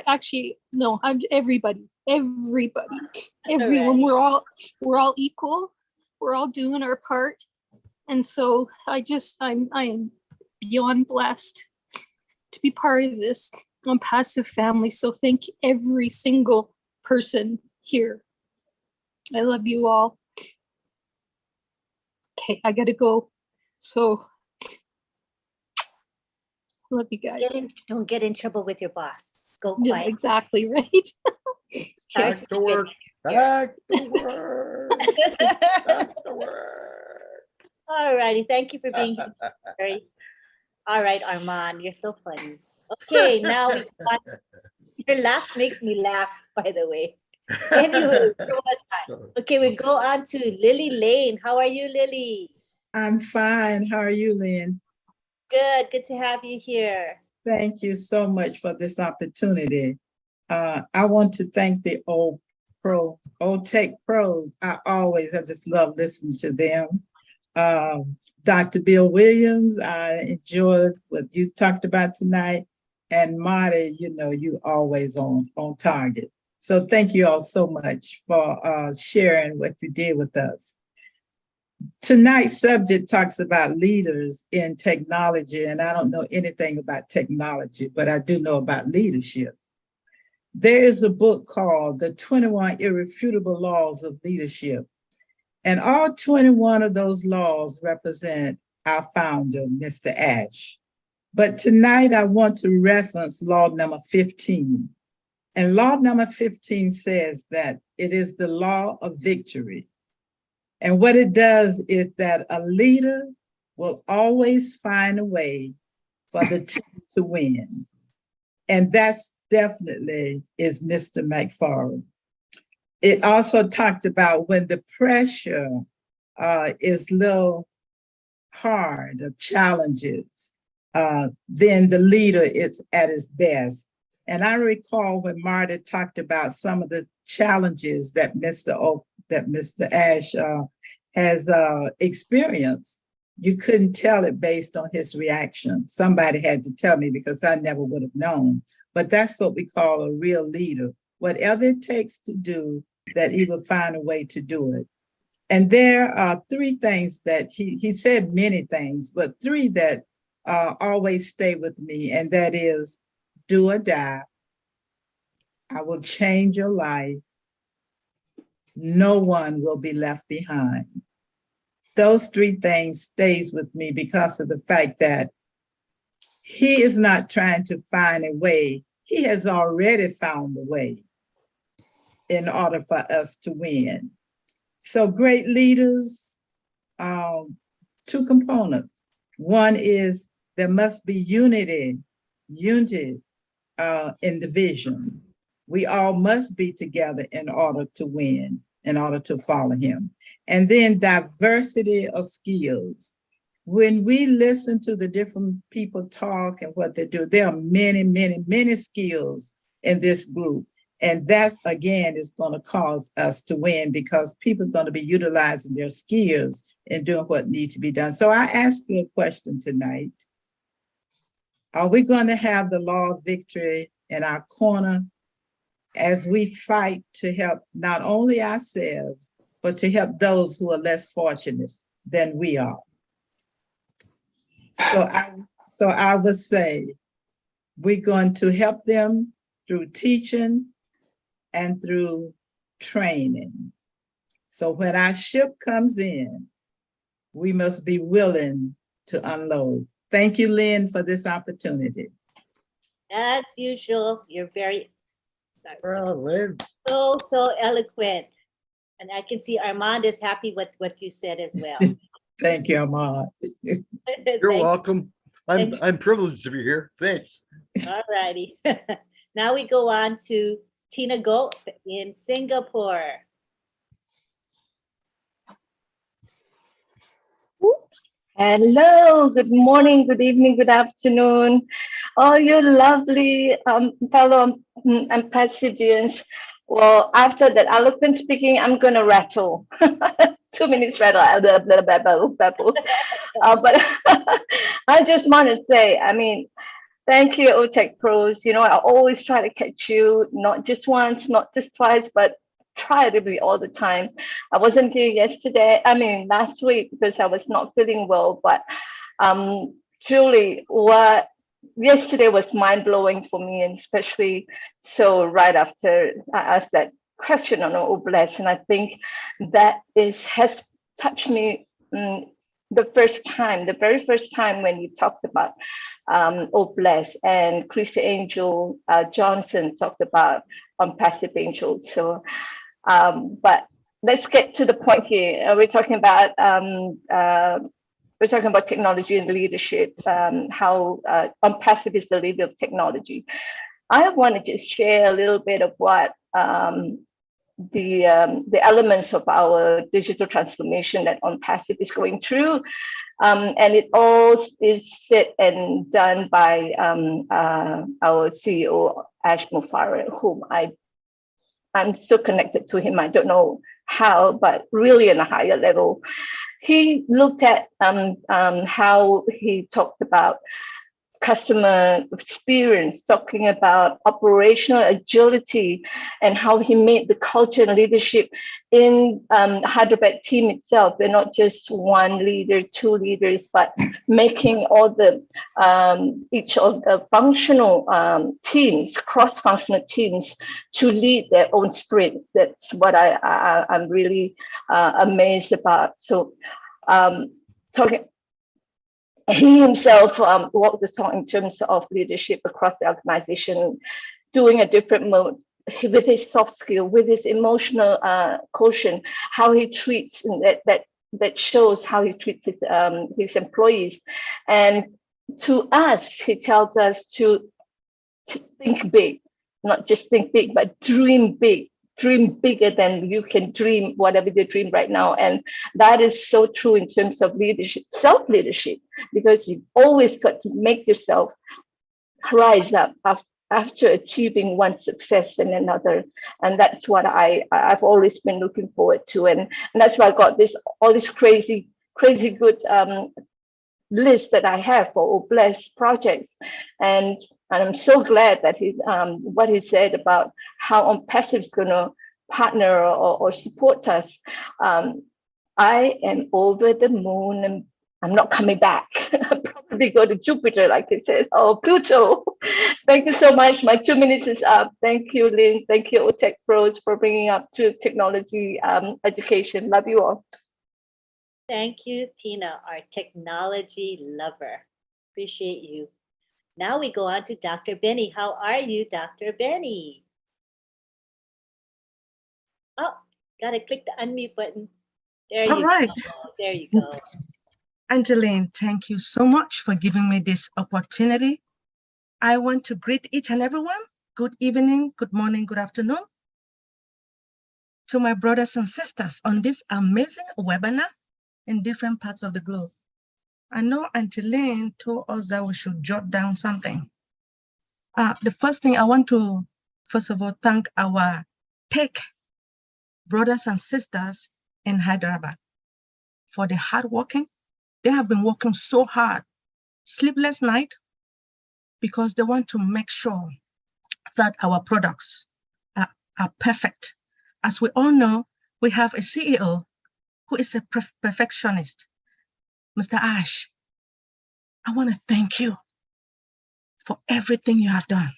actually, no, I'm everybody, everyone. Right. We're all equal. We're all doing our part. And so I am beyond blessed to be part of this passive family. So thank every single person here. I love you all. Okay, I gotta go. So love you guys. Don't get in trouble with your boss. Go Yeah, quiet. exactly, right? Our Yes. Back to work. Back to work. Back to work. All righty. Thank you for being here. Sherry. All right, Armand, you're so funny. Okay, now we got, your laugh makes me laugh, by the way. Anyway, okay, we go on to Lily Lane. How are you, Lily? I'm fine. How are you, Lynn? Good to have you here. Thank you so much for this opportunity. I want to thank the old tech pros. I just love listening to them. Dr. Bill Williams, I enjoyed what you talked about tonight. And Marty, you know, you always on target. So thank you all so much for sharing what you did with us. Tonight's subject talks about leaders in technology, and I don't know anything about technology, but I do know about leadership. There is a book called The 21 Irrefutable Laws of Leadership, and all 21 of those laws represent our founder, Mr. Ash. But tonight I want to reference law number 15. And law number 15 says that it is the law of victory. And what it does is that a leader will always find a way for the team to win. And that's definitely is Mr. McFarland. It also talked about when the pressure is a little hard or challenges, then the leader is at his best. And I recall when Marty talked about some of the challenges that Mr. Ash has experienced. You couldn't tell it based on his reaction. Somebody had to tell me because I never would have known. But that's what we call a real leader. Whatever it takes to do, that he will find a way to do it. And there are three things that he said many things, but three that always stay with me, and that is do or die. I will change your life. No one will be left behind. Those three things stays with me because of the fact that he is not trying to find a way. He has already found a way in order for us to win. So great leaders, two components. One is there must be unity in the vision. We all must be together in order to win, in order to follow him. And then diversity of skills. When we listen to the different people talk and what they do, there are many, many, many skills in this group. And that, again, is going to cause us to win because people are going to be utilizing their skills and doing what needs to be done. So I ask you a question tonight. Are we going to have the law of victory in our corner as we fight to help not only ourselves, but to help those who are less fortunate than we are? So I would say we're going to help them through teaching and through training. So when our ship comes in, we must be willing to unload. Thank you, Lynn, for this opportunity. As usual, you're very so eloquent. And I can see Armand is happy with what you said as well. Thank you, Armand. You're welcome. I'm privileged to be here. Thanks. All righty. Now we go on to Tina Go in Singapore. Hello, good morning, good evening, good afternoon. All you lovely fellow amphibians. Well, after that eloquent speaking, I'm going to rattle. 2 minutes rattle, babble. But I just want to say, I mean, thank you, OTech Pros. You know, I always try to catch you, not just once, not just twice, but try to be all the time. I wasn't here last week because I was not feeling well, but truly yesterday was mind blowing for me, and especially so right after I asked that question on Oblast, and I think that has touched me the very first time when you talked about Oblast, and Chrissy Angel Johnson talked about passive angel. So but let's get to the point here. We're talking about technology and leadership, how passive is the leader of technology. I want to just share a little bit of what the elements of our digital transformation that passive is going through. And it all is said and done by our CEO, Ash Mufareh, whom I'm still connected to him. I don't know how, but really on a higher level. He looked at how he talked about customer experience, talking about operational agility, and how he made the culture and leadership in Hyderabad team itself. They're not just one leader, two leaders, but making all the each of the functional teams, cross-functional teams, to lead their own sprint. That's what I'm really amazed about. So he himself walked the talk in terms of leadership across the organization, doing a different mode with his soft skill, with his emotional quotient, how he treats, and that shows how he treats his employees. And to us, he tells us to think big, not just think big, but dream big. Dream bigger than you can dream, whatever you dream right now. And that is so true in terms of leadership, self-leadership, because you've always got to make yourself rise up after achieving one success and another. And that's what I've always been looking forward to. And that's why I got all this crazy good list that I have for Oblast projects. And I'm so glad that what he said about how passive is going to partner or support us. I am over the moon, and I'm not coming back. I'll probably go to Jupiter, like it says, or Pluto. Thank you so much. My 2 minutes is up. Thank you, Lynn. Thank you, OTech Pros, for bringing up to technology education. Love you all. Thank you, Tina, our technology lover. Appreciate you. Now we go on to Dr. Benny. How are you, Dr. Benny? Oh, gotta click the unmute button. There you go. There you go. Angeline, thank you so much for giving me this opportunity. I want to greet each and everyone. Good evening, good morning, good afternoon. To my brothers and sisters on this amazing webinar in different parts of the globe. I know Auntie Lynn told us that we should jot down something. The first thing I want to, first of all, thank our tech brothers and sisters in Hyderabad for the hard working. They have been working so hard, sleepless night, because they want to make sure that our products are perfect. As we all know, we have a CEO who is a perfectionist. Mr. Ash, I want to thank you for everything you have done.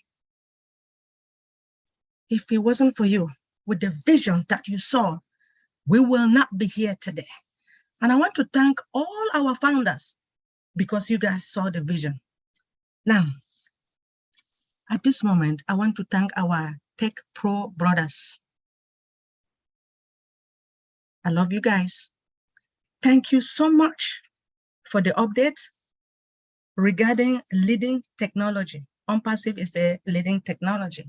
If it wasn't for you, with the vision that you saw, we will not be here today. And I want to thank all our founders because you guys saw the vision. Now, at this moment, I want to thank our Tech Pro brothers. I love you guys. Thank you so much for the update regarding leading technology. OnPassive is a leading technology,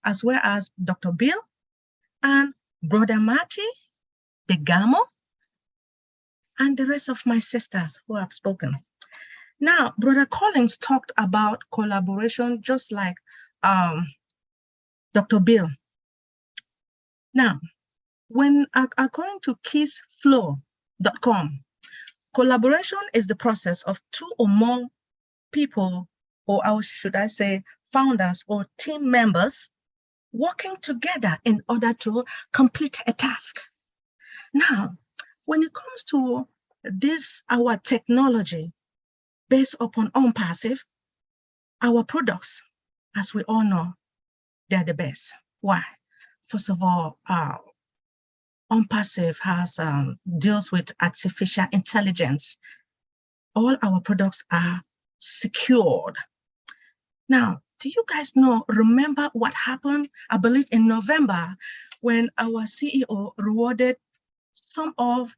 as well as Dr. Bill and Brother Marty, the Gamo, and the rest of my sisters who have spoken. Now, Brother Collins talked about collaboration just like Dr. Bill. Now, according to kissflow.com, collaboration is the process of two or more people, or should I say founders or team members, working together in order to complete a task. Now, when it comes to this, our technology based upon OnPassive, our products, as we all know, they're the best. Why? First of all, OnPassive deals with artificial intelligence. All our products are secured. Now, do you guys remember what happened, I believe in November, when our CEO rewarded some of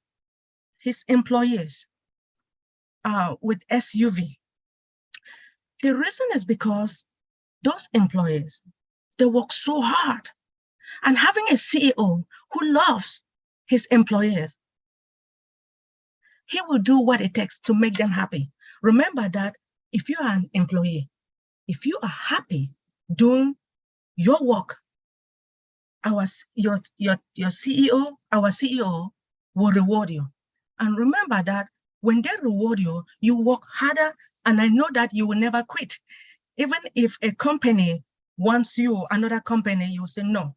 his employees with SUV? The reason is because those employees, they work so hard. And having a CEO who loves his employees, he will do what it takes to make them happy. Remember that if you are an employee, if you are happy doing your work, your CEO, our CEO will reward you. And remember that when they reward you, you work harder, and I know that you will never quit. Even if a company wants you, another company, you will say, no,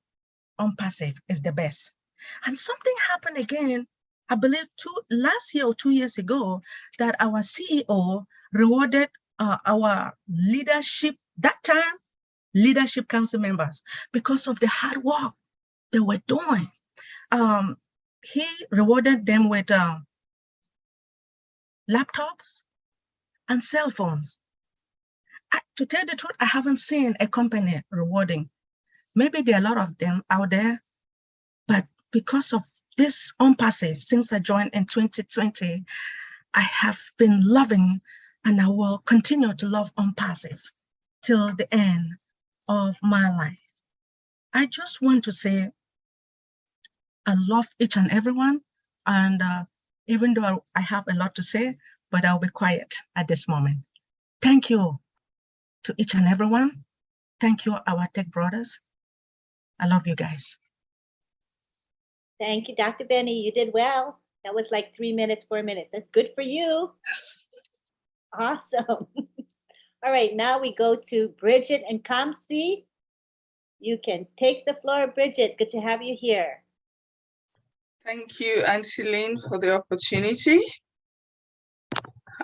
OnPassive is the best. And something happened again, I believe last year or 2 years ago, that our CEO rewarded our leadership, that time, leadership council members, because of the hard work they were doing. He rewarded them with laptops and cell phones. To tell the truth, I haven't seen a company rewarding. Maybe there are a lot of them out there, but because of this OnPassive, since I joined in 2020, I have been loving, and I will continue to love OnPassive till the end of my life. I just want to say I love each and everyone, and even though I have a lot to say, but I'll be quiet at this moment. Thank you to each and everyone. Thank you, our tech brothers. I love you guys. Thank you, Dr. Benny. You did well. That was like 3 minutes, 4 minutes. That's good for you. Awesome. All right, now we go to Bridget and Kamsi. You can take the floor, Bridget. Good to have you here. Thank you, Auntie Lynn, for the opportunity.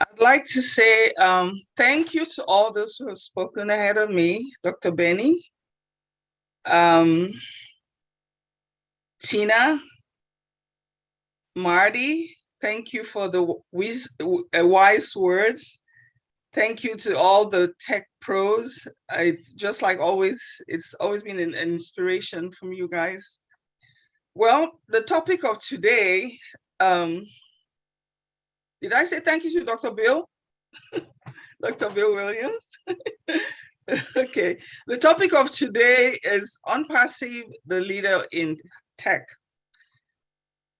I'd like to say thank you to all those who have spoken ahead of me, Dr. Benny, Tina, Marty, thank you for the wise words. Thank you to all the tech pros. It's just like always, it's always been an inspiration from you guys. Well, the topic of today, did I say thank you to Dr. Bill? Dr. Bill Williams? Okay, the topic of today is OnPassive, the leader in tech.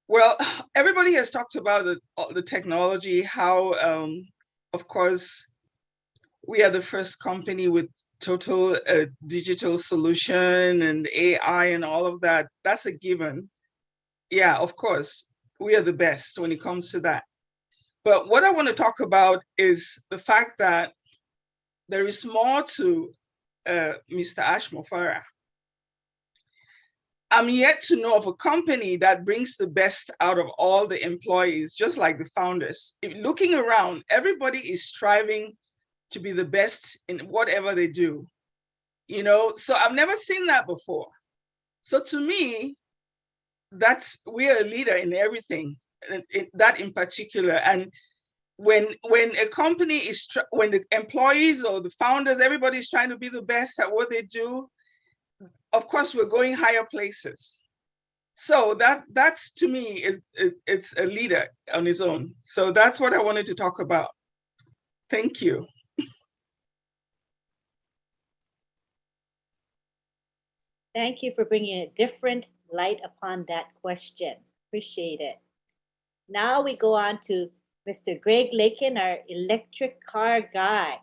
Well, everybody has talked about the technology, how, of course, we are the first company with total digital solution and AI and all of that. That's a given. Yeah, of course, we are the best when it comes to that. But what I want to talk about is the fact that there is more to Mr. Ashmore-Farah. I'm yet to know of a company that brings the best out of all the employees, just like the founders. Looking around, everybody is striving to be the best in whatever they do, you know? So I've never seen that before. So to me, we are a leader in everything, that in particular. And when a company when the employees or the founders, everybody's trying to be the best at what they do, of course, we're going higher places. So that's to me it's a leader on his own. So that's what I wanted to talk about. Thank you. Thank you for bringing a different light upon that question. Appreciate it. Now we go on to Mr. Greg Lakin, our electric car guy.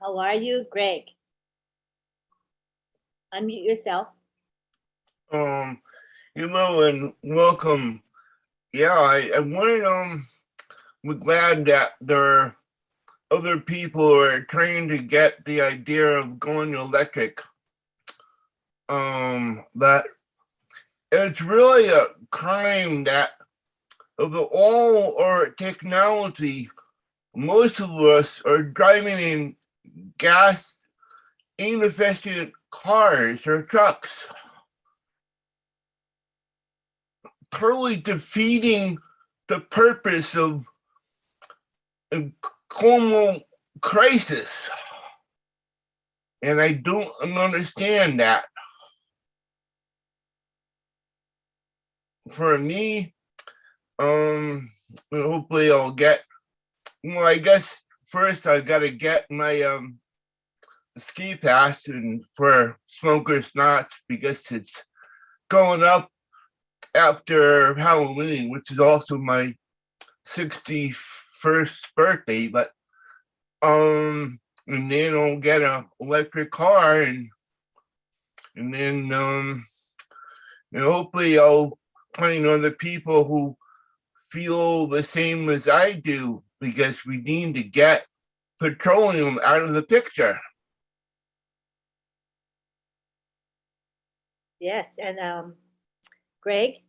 How are you, Greg? Unmute yourself. Hello and welcome. Yeah, I wanted, we're glad that there are other people who are trying to get the idea of going electric. That it's really a crime that of all our technology, most of us are driving in gas inefficient cars or trucks, totally defeating the purpose of a global crisis. And I don't understand that. For me, hopefully I'll get, well, I guess first I gotta get my ski pass and for smokers not, because it's going up after Halloween, which is also my 61st birthday. But and then I'll get an electric car, and then hopefully I'll find other people who feel the same as I do, because we need to get petroleum out of the picture. Yes, and Greg,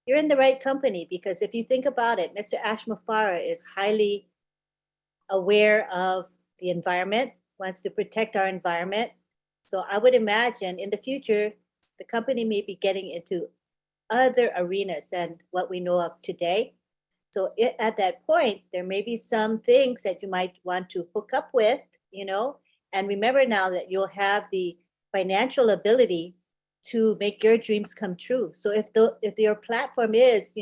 you're in the right company, because if you think about it, Mr. Ashmafara is highly aware of the environment, wants to protect our environment. So I would imagine in the future, the company may be getting into other arenas than what we know of today. So at that point, there may be some things that you might want to hook up with, and remember now that you'll have the financial ability to make your dreams come true. So if your platform is,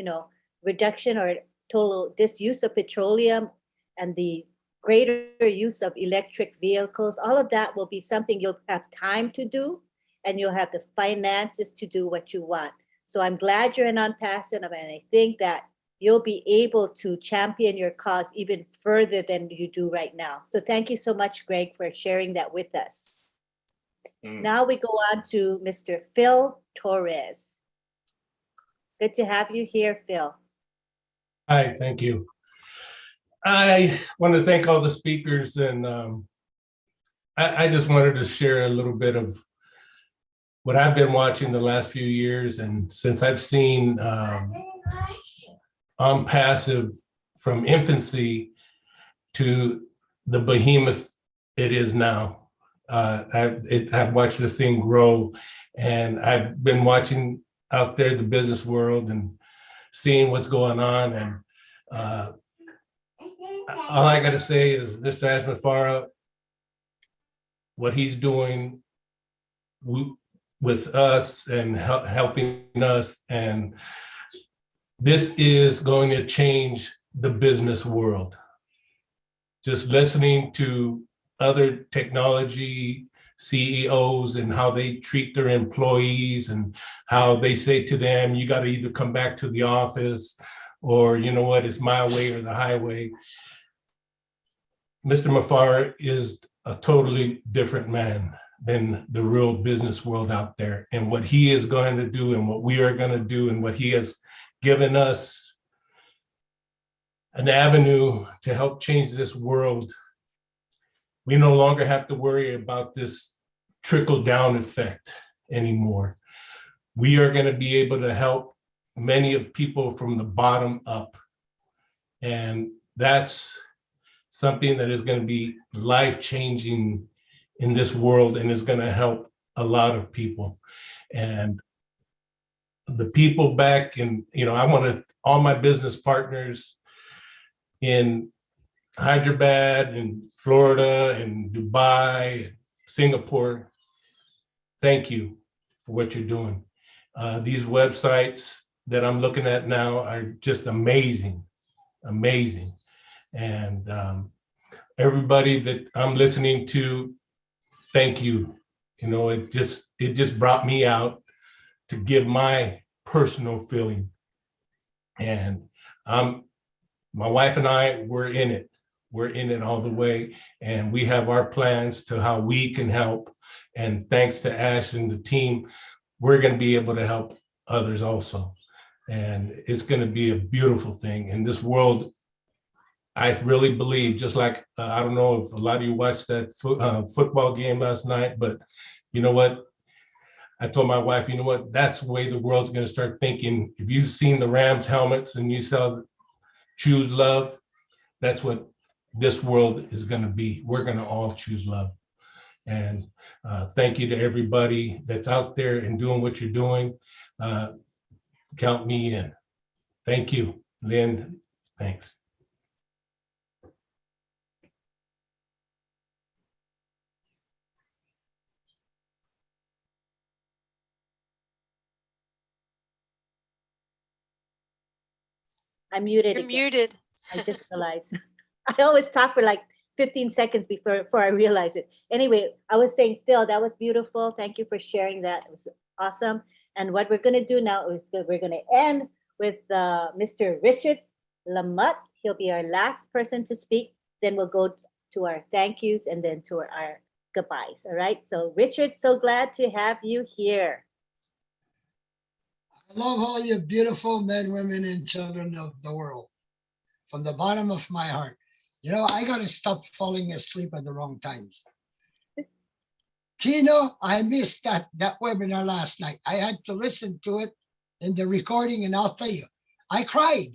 reduction or total disuse of petroleum and the greater use of electric vehicles, all of that will be something you'll have time to do, and you'll have the finances to do what you want. So I'm glad you're in OnPassive, and I think that you'll be able to champion your cause even further than you do right now. So thank you so much, Greg, for sharing that with us. Now we go on to Mr. Phil Torres. Good to have you here, Phil. Hi, thank you. I want to thank all the speakers, and I just wanted to share a little bit of what I've been watching the last few years. And since I've seen OnPassive from infancy to the behemoth it is now. I've watched this thing grow, and I've been watching out there the business world and seeing what's going on. And all I got to say is, Mr. Ashmafara, what he's doing with us and helping us, and this is going to change the business world. Just listening to other technology CEOs and how they treat their employees, and how they say to them, you got to either come back to the office, or you know what, it's my way or the highway. Mr. Mafara is a totally different man than the real business world out there, and what he is going to do and what we are going to do, and what he has given us an avenue to help change this world. We no longer have to worry about this trickle-down effect anymore. We are going to be able to help many of people from the bottom up. And that's something that is going to be life-changing in this world, and is going to help a lot of people. And the people back in, I want all my business partners in Hyderabad and Florida and Dubai, Singapore, thank you for what you're doing. These websites that I'm looking at now are just amazing, amazing. And everybody that I'm listening to, thank you. It just brought me out to give my personal feeling. And my wife and I, we're in it. We're in it all the way. And we have our plans to how we can help. And thanks to Ash and the team, we're going to be able to help others also. And it's going to be a beautiful thing. In this world, I really believe, just like, I don't know if a lot of you watched that football game last night, but you know what? I told my wife, you know what? That's the way the world's going to start thinking. If you've seen the Rams helmets and you saw choose love, that's what this world is going to be. We're going to all choose love. And thank you to everybody that's out there and doing what you're doing. Count me in. Thank you, Lynn. Thanks. I'm muted. You're again. muted. I just realized. I always talk for like 15 seconds before I realize it. Anyway, I was saying, Phil, that was beautiful. Thank you for sharing that. It was awesome. And what we're going to do now is we're going to end with Mr. Richard Lamotte. He'll be our last person to speak. Then we'll go to our thank yous and then to our goodbyes. All right. So Richard, so glad to have you here. I love all you beautiful men, women, and children of the world. From the bottom of my heart. You know, I got to stop falling asleep at the wrong times. Tino, I missed that webinar last night. I had to listen to it in the recording, and I'll tell you, I cried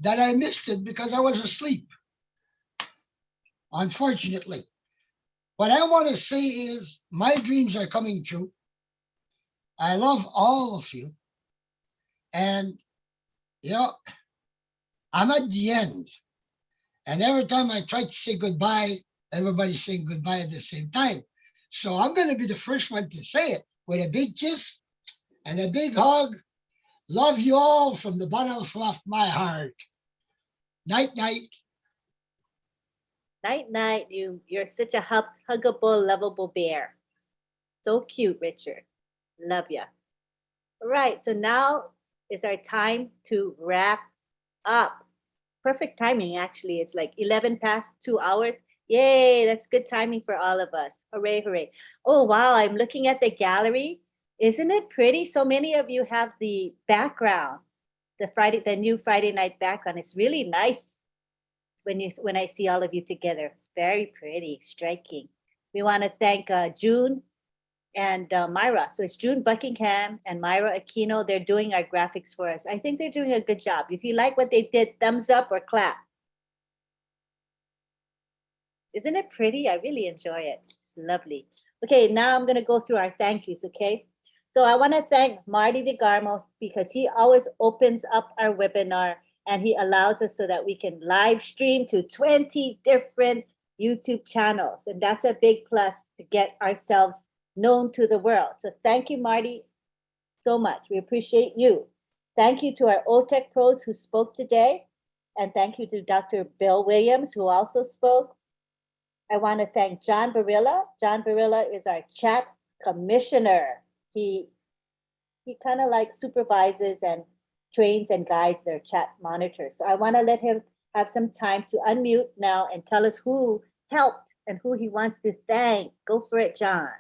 that I missed it because I was asleep. Unfortunately. What I want to say is my dreams are coming true. I love all of you. And, you know, I'm at the end. And every time I try to say goodbye, everybody's saying goodbye at the same time. So I'm going to be the first one to say it with a big kiss and a big hug. Love you all from the bottom of my heart. Night, night. Night, night. You're such a huggable, lovable bear. So cute, Richard. Love ya. All right. So now is our time to wrap up. Perfect timing, actually. It's like 11 past 2 hours. Yay, that's good timing for all of us. Hooray, hooray. Oh, wow, I'm looking at the gallery. Isn't it pretty? So many of you have the background, the new Friday night background. It's really nice when I see all of you together. It's very pretty, striking. We want to thank June and Myra. So it's June Buckingham and Myra Aquino. They're doing our graphics for us. I think they're doing a good job. If you like what they did, thumbs up or clap. Isn't it pretty? I really enjoy it. It's lovely. Okay, now I'm going to go through our thank yous, okay? So I want to thank Marty DeGarmo because he always opens up our webinar and he allows us so that we can live stream to 20 different YouTube channels. And that's a big plus to get ourselves known to the world. So thank you, Marty, so much. We appreciate you. Thank you to our OTech pros who spoke today. And thank you to Dr. Bill Williams, who also spoke. I want to thank John Barilla. John Barilla is our chat commissioner. He kind of like supervises and trains and guides their chat monitors. So I want to let him have some time to unmute now and tell us who helped and who he wants to thank. Go for it, John.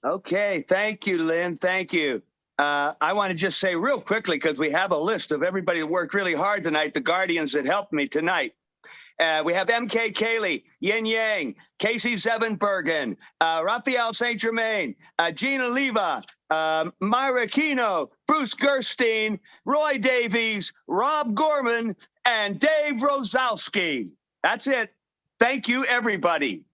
Okay, thank you, Lynn. Thank you. I want to just say real quickly, because we have a list of everybody that worked really hard tonight, the Guardians that helped me tonight. We have M.K. Cayley, Yin Yang, Casey Zevenbergen, Raphael St. Germain, Gina Leva, Myra Aquino, Bruce Gerstein, Roy Davies, Rob Gorman, and Dave Rosowski. That's it. Thank you, everybody.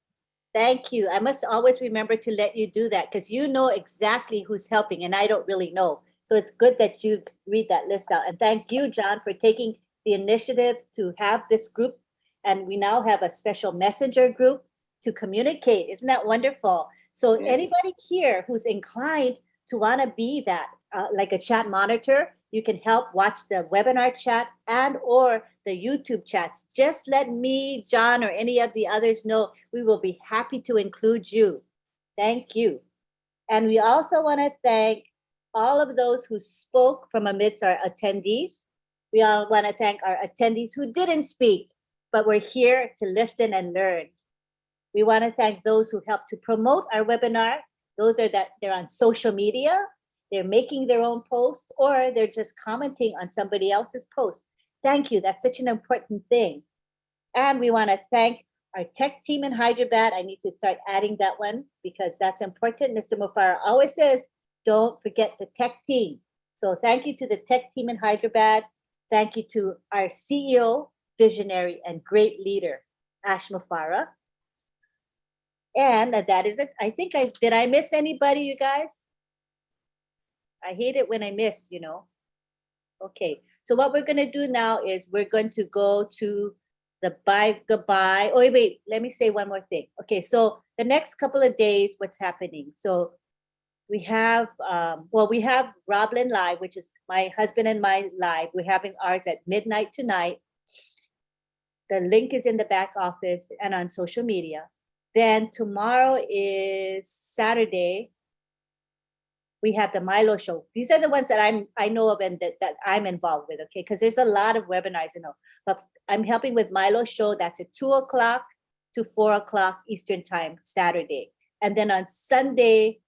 Thank you. I must always remember to let you do that because you know exactly who's helping and I don't really know. So it's good that you read that list out. And thank you, John, for taking the initiative to have this group. And we now have a special messenger group to communicate. Isn't that wonderful? So anybody here who's inclined to want to be that, like a chat monitor, you can help watch the webinar chat and or the YouTube chats. Just let me, John, or any of the others know. We will be happy to include you. Thank you. And we also want to thank all of those who spoke from amidst our attendees. We all want to thank our attendees who didn't speak, but were here to listen and learn. We want to thank those who helped to promote our webinar. Those are that they're on social media, they're making their own posts, or they're just commenting on somebody else's post. Thank you, that's such an important thing. And we want to thank our tech team in Hyderabad. I need to start adding that one because that's important. Mr. Mufara always says, don't forget the tech team. So thank you to the tech team in Hyderabad. Thank you to our CEO, visionary, and great leader, Ash Mufara. And that is it. I think did I miss anybody, you guys? I hate it when I miss, you know. Okay, so what we're gonna do now is we're going to go to the goodbye. Oh, wait, let me say one more thing. Okay, so the next couple of days, what's happening? So we have, we have Roblin Live, which is my husband and my live. We're having ours at midnight tonight. The link is in the back office and on social media. Then tomorrow is Saturday. We have the Milo show. These are the ones that I know of and that I'm involved with, okay? Because there's a lot of webinars, you know. But I'm helping with Milo show. That's at 2 o'clock to 4 o'clock Eastern time, Saturday. And then on Sunday,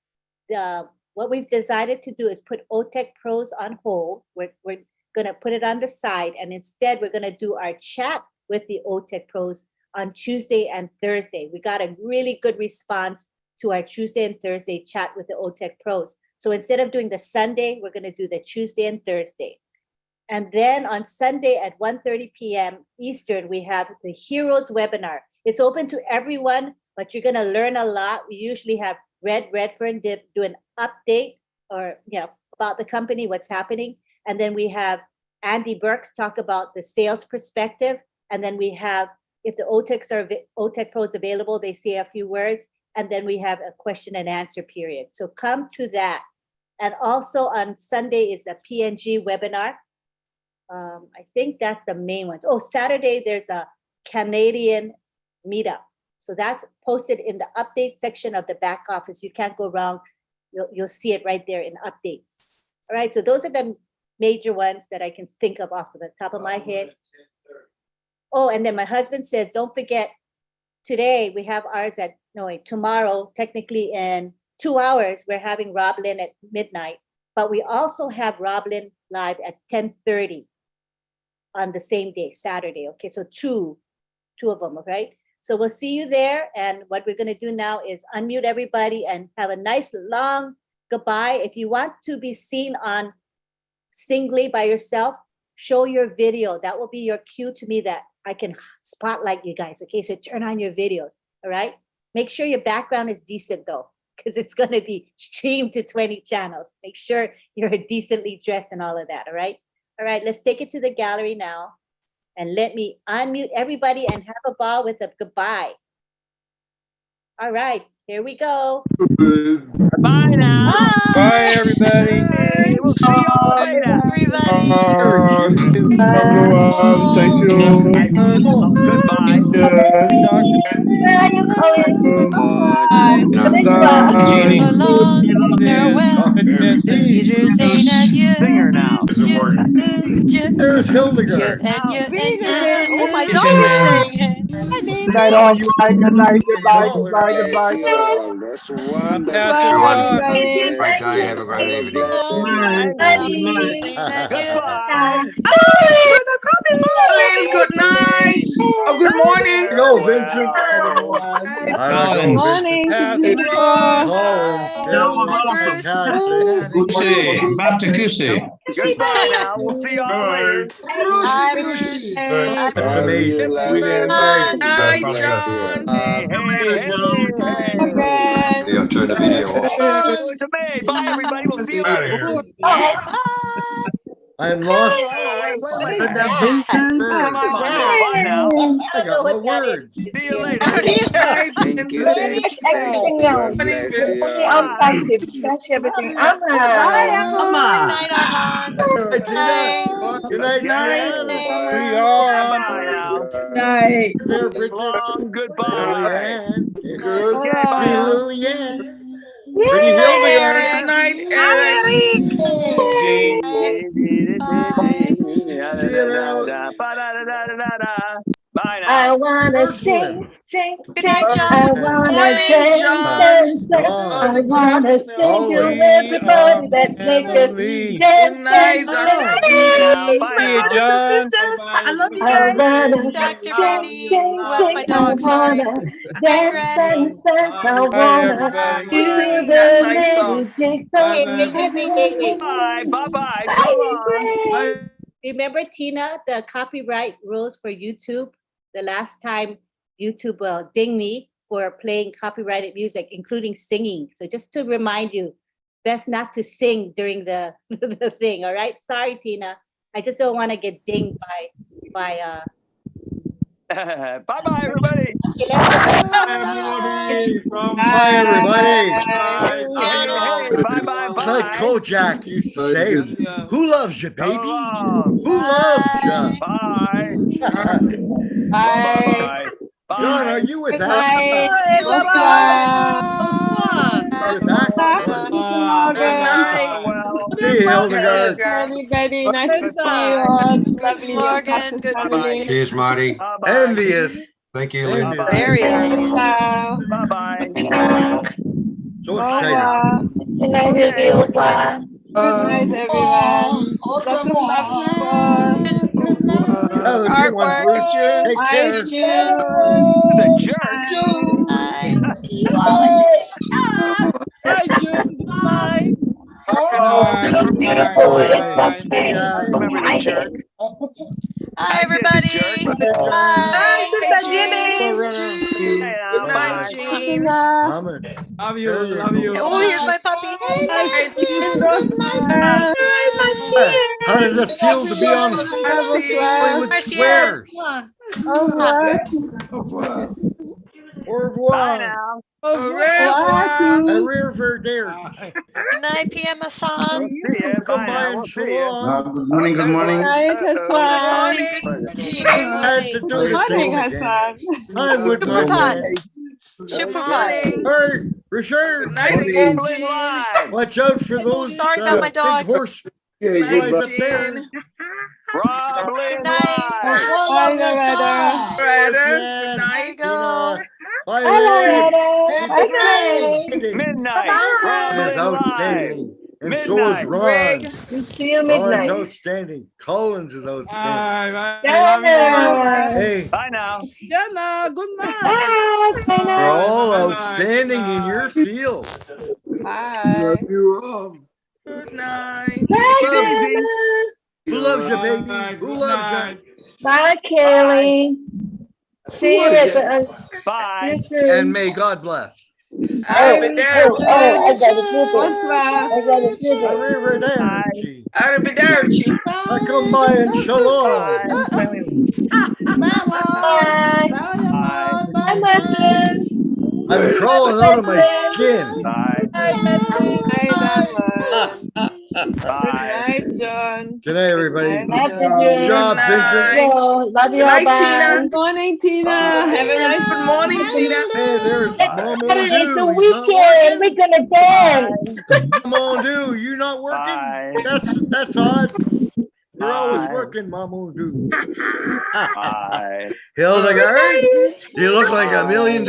what we've decided to do is put OTech Pros on hold. We're gonna put it on the side, and instead we're gonna do our chat with the OTech Pros on Tuesday and Thursday. We got a really good response to our Tuesday and Thursday chat with the OTech Pros. So instead of doing the Sunday, we're gonna do the Tuesday and Thursday. And then on Sunday at 1:30 p.m. Eastern, we have the Heroes webinar. It's open to everyone, but you're gonna learn a lot. We usually have Red Redfern do an update or about the company, what's happening. And then we have Andy Burks talk about the sales perspective. And then we have, if the OTech Pro is available, they say a few words. And then we have a question and answer period. So come to that. And also on Sunday is the PNG webinar. I think that's the main ones. Oh, Saturday, there's a Canadian meetup. So that's posted in the update section of the back office. You can't go wrong. You'll see it right there in updates. All right, so those are the major ones that I can think of off of the top of my head. Oh, and then my husband says, don't forget, today we have ours at, tomorrow, technically in 2 hours, we're having Roblin at midnight, but we also have Roblin live at 10:30 on the same day, Saturday. Okay, so two of them, right? So we'll see you there. And what we're gonna do now is unmute everybody and have a nice long goodbye. If you want to be seen on singly by yourself, show your video. That will be your cue to me that I can spotlight you guys. Okay, so turn on your videos, all right? Make sure your background is decent though, because it's gonna be streamed to 20 channels. Make sure you're decently dressed and all of that, all right? All right, let's take it to the gallery now. And let me unmute everybody and have a ball with a goodbye. All right, here we go. Bye now. Bye, everybody. Hey, we'll see you all later. Everyone, thank you. Goodbye. Singer now. There's Hildegard. Oh, my It's dog in is there. singing. Hi, baby. Good night, all you guys. Good night. Goodbye. Goodbye. Bless Goodbye. you all. That's wonderful. Pass it on. Bye, Guy. Have a great evening. Goodbye. Collins, good night. Oh, good morning. Go, Vincent. Collins. Pass it on. Kusi. Back to Kusi. Goodbye now. We'll see you all later. That's amazing. Night, John. Hey, I'll turn the video off. Oh, it's me. Bye, everybody. We'll see you later. I'm lost. Vincent. Bye now. I got no words. See you later. Thank you. God bless you. Catch everything. Bye, Emma. Good night. Good night. We are on. Bye now. Night. There, Bridget. Long goodbye. Good. Okay, bye now. Pretty Hildegard. Good night, Eric. Bye. Bye now. I wanna Birds sing, sing, Good sing. night, John. I wanna Morning, dance, John. dance, dance. John. I Good wanna afternoon. sing to We everybody are that make us family. Good dance, night, dance, Dr. dance. Bye now. Jenny. Bye My See you, now. brothers and John. sisters, I love you I guys. wanna Dr. sing, Jenny, sing, who else? My sing. I dog, sorry. wanna Hi, dance, Greg. dance, dance. I Bye, wanna everybody. For feel singing the that nice song. magic Bye, of Okay, bye. wait. Bye. Bye-bye. So Bye, long. Greg. Remember, Tina, the copyright rules for YouTube? The last time YouTube will ding me for playing copyrighted music, including singing. So just to remind you, best not to sing during the, the thing, all right? Sorry, Tina. I just don't want to get dinged by Bye-bye, everybody. okay, let's go. Everybody from Bye, everybody. Bye. Hey, bye-bye, It's like bye. Kojak used to say, who loves you, So baby? long. Who loves you? Bye. Bye. Bye. John, are Bye. you with Good that? night. Bonsoir. With that? Good night. Well. See you, Hildegard. Everybody, nice to see you Goodbye. all. Good Lovely. morning. Good Bye-bye. morning. Cheers, Marty. Bye-bye. Envious. Thank you, Lynn. Envious. Very early. Ciao. Bye-bye. So Au excited. revoir. Good night, baby. Au revoir. Good night, everyone. Dr. Safran. Have a good one, Artwork. Bruce. Take Bye, care. June. The jerk. Bye. See you all in the Bye, June. Good night. I remember the jerk. Hi, I did the jerk. everybody. Bye, Bye. Hi, Sister Jimmy. Good night, Jean. Love you. Love you. Oh, here's my puppy. Hey, Marcy. Hi, Marcy. How does it feel to be on Hollywood Marcy. Squares? Au revoir. Au revoir. Bye now. Au revoir. Good night, PM Hassan. See ya. Bye now. We'll see ya. Good morning, good morning. Night, Hassan. Good morning, Hassan. I'm with my Shupraphat. man. Shupraphat. Hey, Richard. Good night again, Jean. Watch out for those Sorry about my dog. big horse Good guys night, up there. Jean. Good night. Bye, Loretta. Loretta, good night. There you go. Bye, Bye, Ray. Midnight. Ron is Roblin outstanding. And so is Midnight. Ron. Greg. See you Ron's midnight. outstanding. Collins is outstanding. Bye. Hey, Bye now. Jana, good night. Bye. Bye we're now. all outstanding in your field. Bye. Good night. Bye, Who loves you, baby? Who loves you? Bye, Kelly. See you at the. Bye. See you soon. And may God bless. Arrivederci. I got a few Bonsoir. I got a few Arrivederci. Arrivederci. I come by and shalom. Bye. Bye. Bye, Martin. I'm crawling out of my skin. Bye. Night, Dama. Good Bye. night, John. Good night, everybody. Good job, Vincent. Love you Good all. night, Bye. Good morning, Tina. Have a nice Good morning, Tina. Hey, there's Mom It's Dude. the He's not weekend. working. We're gonna dance. Mom Dude, you not working? Bye. That's odd. You're always Bye. working, Mom Dude. Bye. Hildegard, you look like $1 million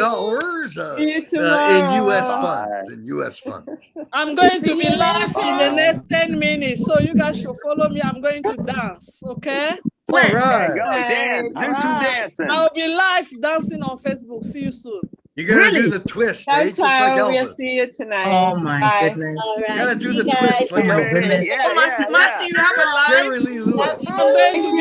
See you in tomorrow. U.S. funds. In U.S. funds. I'm going to be live in the next 10 minutes. So you guys should follow me. I'm going to dance. Okay? All Okay, right. go dance. Do some dancing. I'll be live dancing on Facebook. See you soon. You gotta do the twist, Ciao, eh? Just like ciao. We'll Elvis. see you tonight. Oh my Bye. goodness. All You right. gotta do See the you twist guys. like Oh my Elvis. goodness. Yeah, Marcy, yeah, Marcy, you have a live? Jerry Lee Lewis. I'm going to